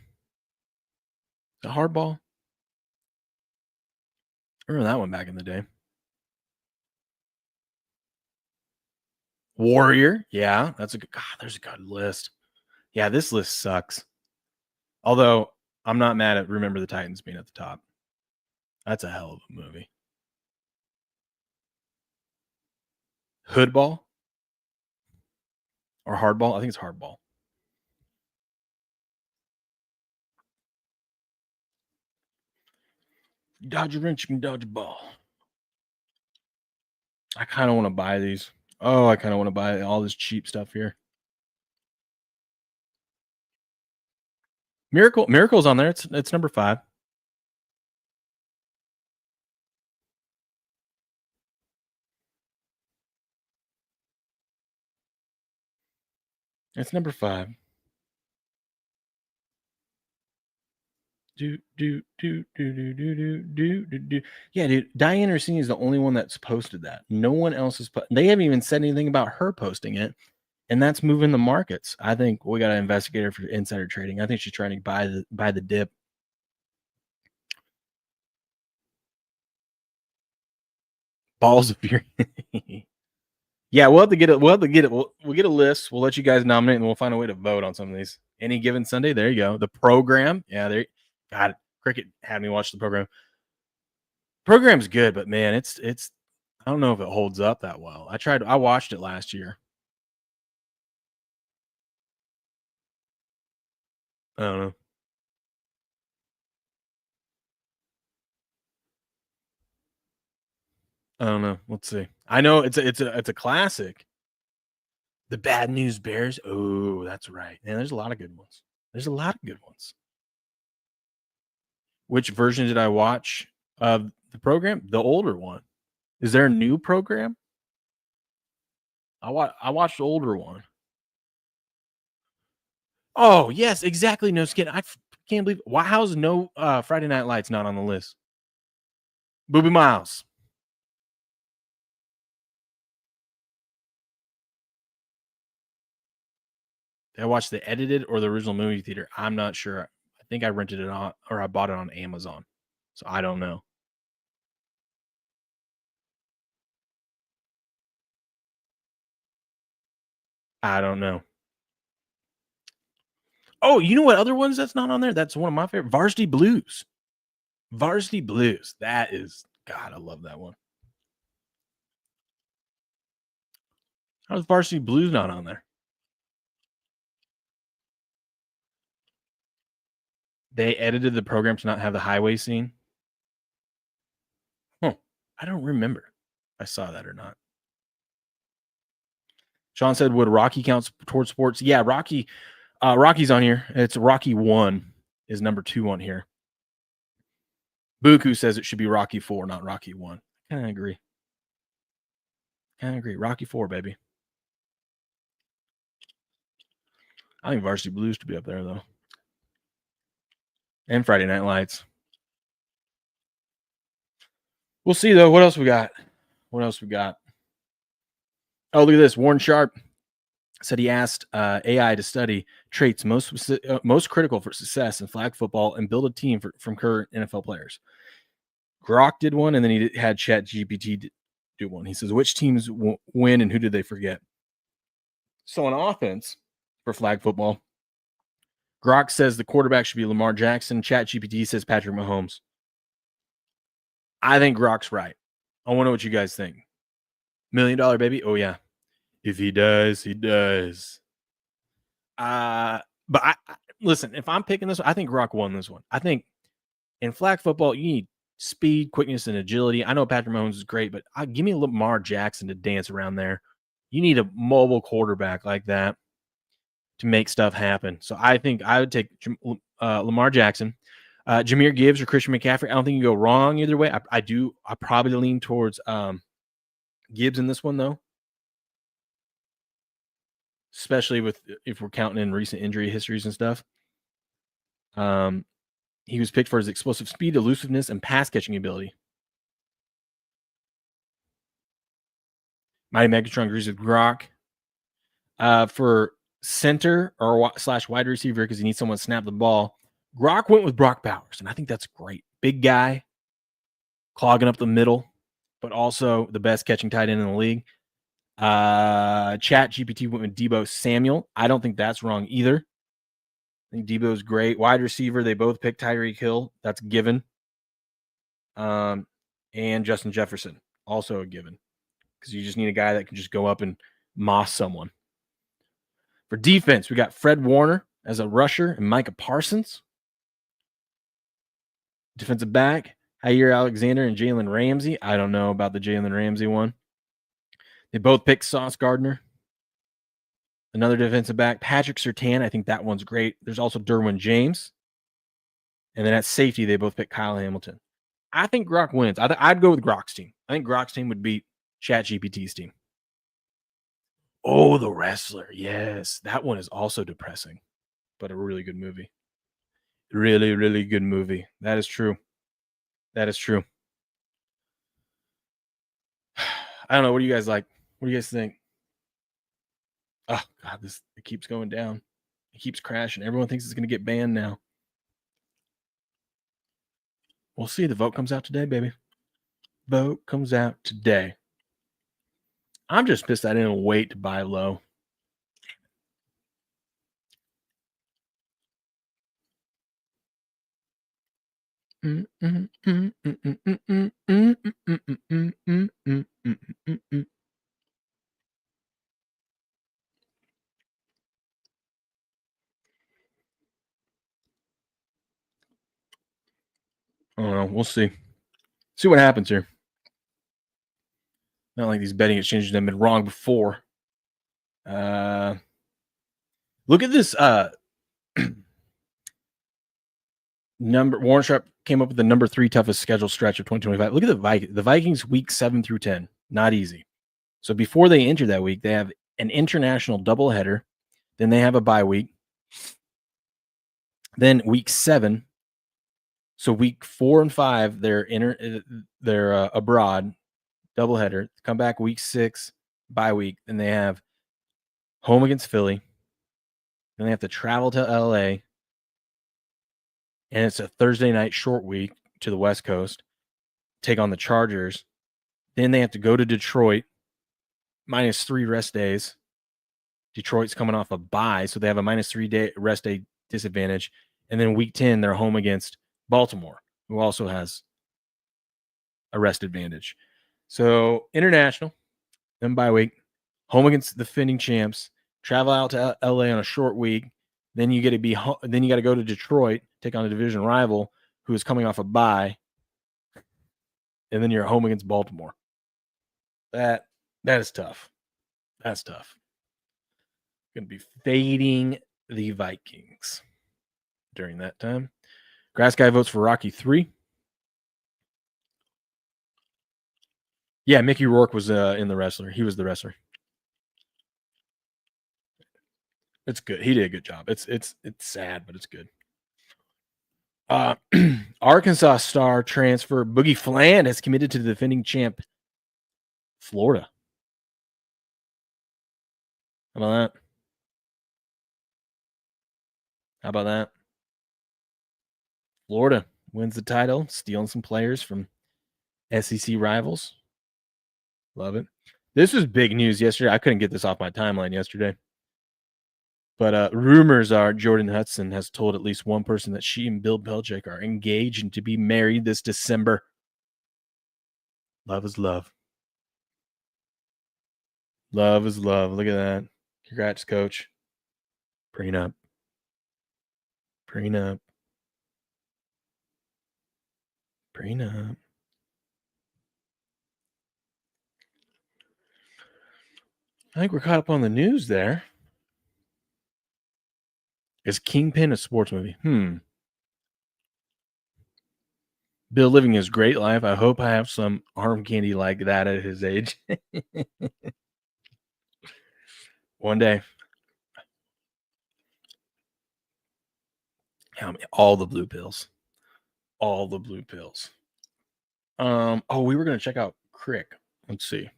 The Hardball. I remember that one back in the day. Warrior. Yeah, that's a good. God, there's a good list. Yeah, this list sucks. Although I'm not mad at Remember the Titans being at the top. That's a hell of a movie. Hoodball or Hardball? I think it's Hardball. Dodge a wrench, you can dodge a ball. I kind of want to buy these. Oh, I kind of want to buy all this cheap stuff here. Miracle's on there. It's number 5. It's number 5. Do. Yeah, dude. Diane Orsini is the only one that's posted that. No one else is. They haven't even said anything about her posting it, and that's moving the markets. I think we got to investigate her for insider trading. I think she's trying to buy the dip. Balls of fury. Yeah, we'll have to get it. We'll get a list. We'll let you guys nominate, and we'll find a way to vote on some of these. Any given Sunday. There you go. The program. Yeah, there. God, Cricket had me watch the program. Program's good, but man, it's. I don't know if it holds up that well. I watched it last year. I don't know. I don't know. Let's see. I know it's a classic. The Bad News Bears. Oh, that's right. Man, there's a lot of good ones. Which version did I watch of the program? The older one. Is there a new program? I watched the older one. Oh, yes, exactly. No Skin. I can't believe. How's no Friday Night Lights not on the list? Booby Miles. Did I watch the edited or the original movie theater? I'm not sure. I think I rented it on, or I bought it on Amazon. So I don't know. I don't know. Oh, you know what other ones that's not on there? That's one of my favorite. Varsity Blues. Varsity Blues. That is, God, I love that one. How's Varsity Blues not on there? They edited the program to not have the highway scene. Huh. I don't remember if I saw that or not. Sean said, would Rocky count towards sports? Yeah, Rocky's on here. It's Rocky 1 is number 2 on here. Buku says it should be Rocky 4, not Rocky 1. I kind of agree. Rocky 4, baby. I think Varsity Blues to be up there, though. And Friday Night Lights. We'll see, though. What else we got? Oh, look at this. Warren Sharp said he asked AI to study traits most critical for success in flag football and build a team from current NFL players. Grok did one, and then he had ChatGPT do one. He says, which teams win and who did they forget? So on offense for flag football, Grok says the quarterback should be Lamar Jackson. ChatGPT says Patrick Mahomes. I think Grok's right. I want to know what you guys think. $1 million baby? Oh, yeah. If he does, he does. But listen, if I'm picking this one, I think Grok won this one. I think in flag football, you need speed, quickness, and agility. I know Patrick Mahomes is great, but give me a Lamar Jackson to dance around there. You need a mobile quarterback like that to make stuff happen. So I think I would take Lamar Jackson. Jahmyr Gibbs or Christian McCaffrey. I don't think you go wrong either way. I probably lean towards Gibbs in this one, though. Especially if we're counting in recent injury histories and stuff. He was picked for his explosive speed, elusiveness, and pass catching ability. Mighty Megatron agrees with Grok. For center or / wide receiver, because he needs someone to snap the ball, Grok went with Brock Bowers, and I think that's great. Big guy, clogging up the middle, but also the best catching tight end in the league. ChatGPT went with Deebo Samuel. I don't think that's wrong either. I think Deebo's great. Wide receiver, they both picked Tyreek Hill. That's a given. And Justin Jefferson, also a given. Because you just need a guy that can just go up and moss someone. For defense, we got Fred Warner as a rusher and Micah Parsons. Defensive back, Jair Alexander and Jalen Ramsey. I don't know about the Jalen Ramsey one. They both picked Sauce Gardner. Another defensive back, Patrick Surtain. I think that one's great. There's also Derwin James. And then at safety, they both picked Kyle Hamilton. I think Grok wins. I'd go with Grok's team. I think Grok's team would beat ChatGPT's team. Oh, The Wrestler. Yes. That one is also depressing, but a really good movie. Really, really good movie. That is true. That is true. I don't know. What do you guys like? What do you guys think? Oh, God, it keeps going down. It keeps crashing. Everyone thinks it's going to get banned now. We'll see. The vote comes out today, baby. Vote comes out today. I'm just pissed I didn't wait to buy low. I don't know. We'll see. See what happens here. Not like these betting exchanges have been wrong before. Look at this. Warren Sharp came up with the number 3 toughest schedule stretch of 2025. Look at the Vikings week 7 through 10. Not easy. So before they enter that week, they have an international doubleheader. Then they have a bye week. Then week 7. So week 4 and 5, they're abroad, doubleheader. Come back week 6, bye week. Then they have home against Philly. Then they have to travel to LA. And it's a Thursday night short week to the West Coast. Take on the Chargers. Then they have to go to Detroit. -3 rest days. Detroit's coming off a bye, so they have a -3 day rest day disadvantage. And then week 10, they're home against Baltimore, who also has a rest advantage. So international, then bye week, home against the defending champs, travel out to LA on a short week. Then you got to go to Detroit, take on a division rival who is coming off a bye, and then you're home against Baltimore. That is tough. That's tough. Going to be fading the Vikings during that time. Grass Guy votes for Rocky 3. Yeah, Mickey Rourke was in The Wrestler. He was the wrestler. It's good. He did a good job. It's sad, but it's good. Arkansas star transfer Boogie Fland has committed to the defending champ Florida. How about that? How about that? Florida wins the title, stealing some players from SEC rivals. Love it. This was big news yesterday. I couldn't get this off my timeline yesterday. But rumors are Jordan Hudson has told at least one person that she and Bill Belichick are engaged and to be married this December. Love is love. Love is love. Look at that. Congrats, coach. Prenup. Prenup. Prenup. I think we're caught up on the news there. Is Kingpin a sports movie? Bill living his great life. I hope I have some arm candy like that at his age. One day. All the blue pills. All the blue pills. Oh, we were going to check out Crick. Let's see.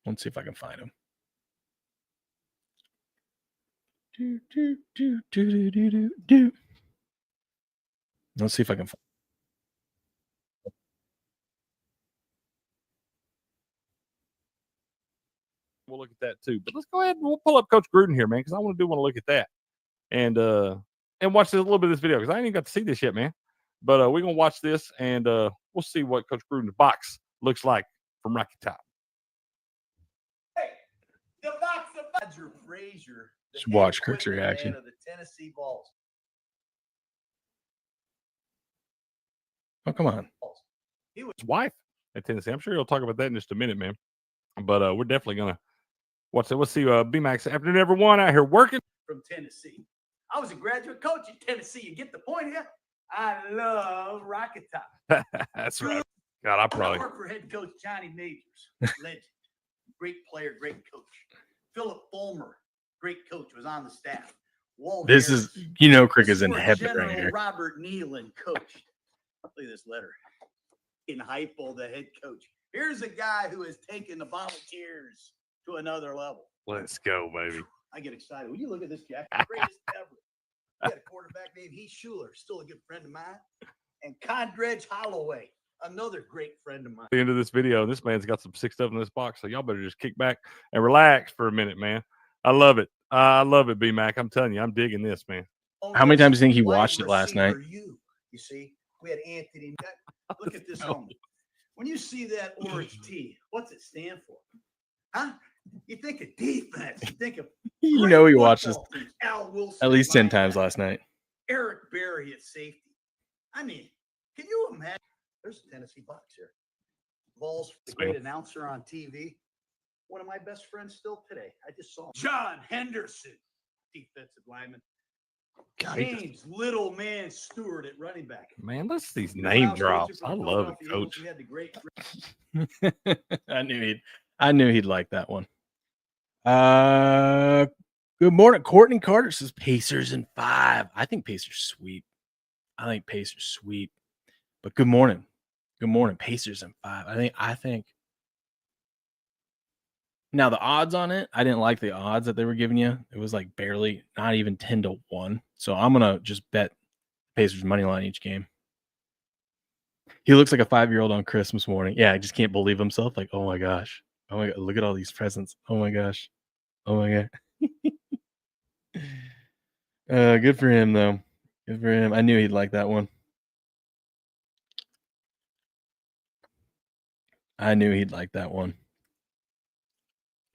Let's see if I can find him. Let's see if I can find. We'll look at that too. But let's go ahead and we'll pull up Coach Gruden here, man, because I want to look at that and watch a little bit of this video because I ain't even got to see this yet, man. But we're gonna watch this and we'll see what Coach Gruden's box looks like from Rocky Top. Hey, the box of Roger Frazier. Just watch Kirk's reaction. Of the Tennessee Vols. Oh, come on. He was his wife at Tennessee. I'm sure he'll talk about that in just a minute, man. But we're definitely gonna watch it. We'll see B-Max. Afternoon, everyone out here working from Tennessee. I was a graduate coach in Tennessee. You get the point here? I love Rocket Top. That's right. God, I work for head coach Johnny Majors. Legend. Great player, great coach. Philip Fulmer, great coach, was on the staff. Walt this Harris, is, Crick is in heaven General right here. Robert Nealon coached. Look at this letter. In Heupel, the head coach. Here's a guy who has taken the Volunteers to another level. Let's go, baby. I get excited. When you look at this guy, greatest ever. We got a quarterback named Heath Schuler, still a good friend of mine. And Condredge Holloway, another great friend of mine. The end of this video, this man's got some sick stuff in this box, so y'all better just kick back and relax for a minute, man. I love it. I love it, B-Mac. I'm telling you, I'm digging this, man. How many times do you think he watched it last night? You see, we had Anthony. Look at this moment. When you see that orange T, what's it stand for? Huh? You think of defense. You think of he watched this at least 10 times last night. Eric Berry at safety. I mean, can you imagine? There's a Tennessee box here. Vols, the great announcer on TV. One of my best friends still today. I just saw him. John Henderson, defensive lineman. God, James Little Man Stewart at running back. Man, let's these name drops. I love it, Coach. We had the great I knew he'd like that one. Good morning. Courtney Carter says Pacers in 5. I think Pacers sweep. But good morning. Good morning. Pacers in 5. I think. Now the odds on it, I didn't like the odds that they were giving you. It was like barely, not even 10-1. So I'm gonna just bet Pacers money line each game. He looks like a 5-year-old on Christmas morning. Yeah, I just can't believe himself. Like, oh my gosh. Oh my God, look at all these presents. Oh my gosh. Oh my God. Good for him though. Good for him. I knew he'd like that one.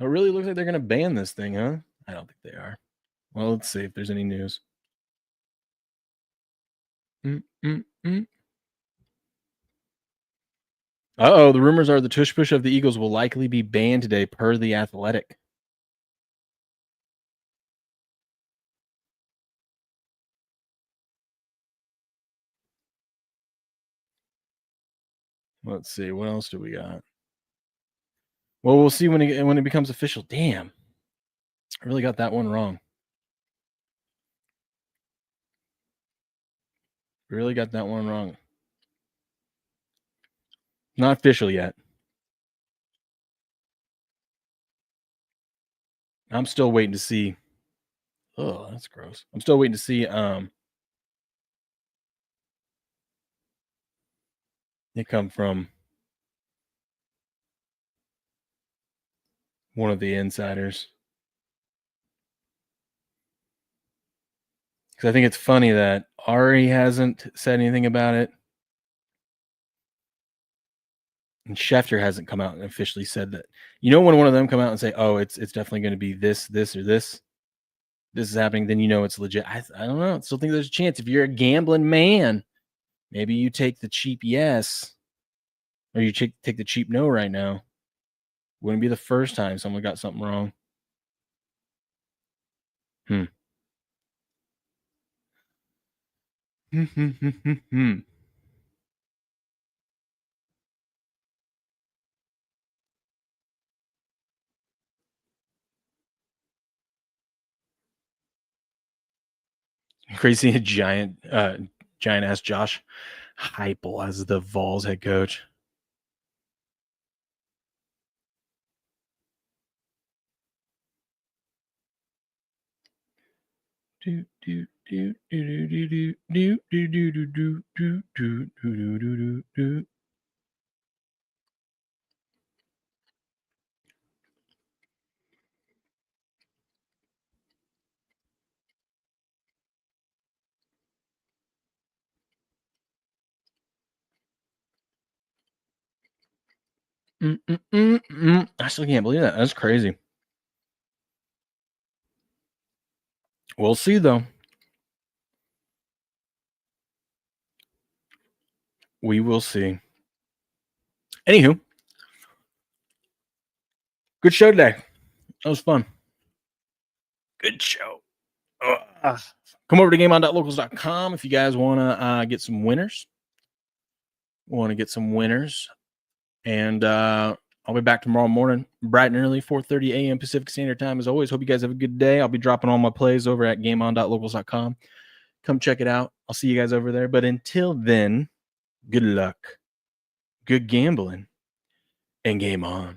It really looks like they're going to ban this thing, huh? I don't think they are. Well, let's see if there's any news. Uh-oh, the rumors are the tush push of the Eagles will likely be banned today per The Athletic. Let's see. What else do we got? Well, we'll see when it becomes official. Damn. I really got that one wrong. Really got that one wrong. Not official yet. I'm still waiting to see. Oh, that's gross. I'm still waiting to see it come from one of the insiders. Because I think it's funny that Ari hasn't said anything about it. And Schefter hasn't come out and officially said that. You know, when one of them come out and say, oh, it's definitely going to be this, or this is happening, then you know it's legit. I don't know. I still think there's a chance. If you're a gambling man, maybe you take the cheap yes, or you take the cheap no right now. Wouldn't be the first time someone got something wrong. Crazy giant ass Josh Heupel as the Vols head coach. I still can't believe that. That's crazy. We'll see, though. We will see. Anywho, good show today. That was fun. Good show. Come over to gameon.locals.com if you guys want to get some winners. And I'll be back tomorrow morning, bright and early, 4:30 a.m. Pacific Standard Time. As always, hope you guys have a good day. I'll be dropping all my plays over at gameon.locals.com. Come check it out. I'll see you guys over there. But until then, good luck, good gambling, and game on.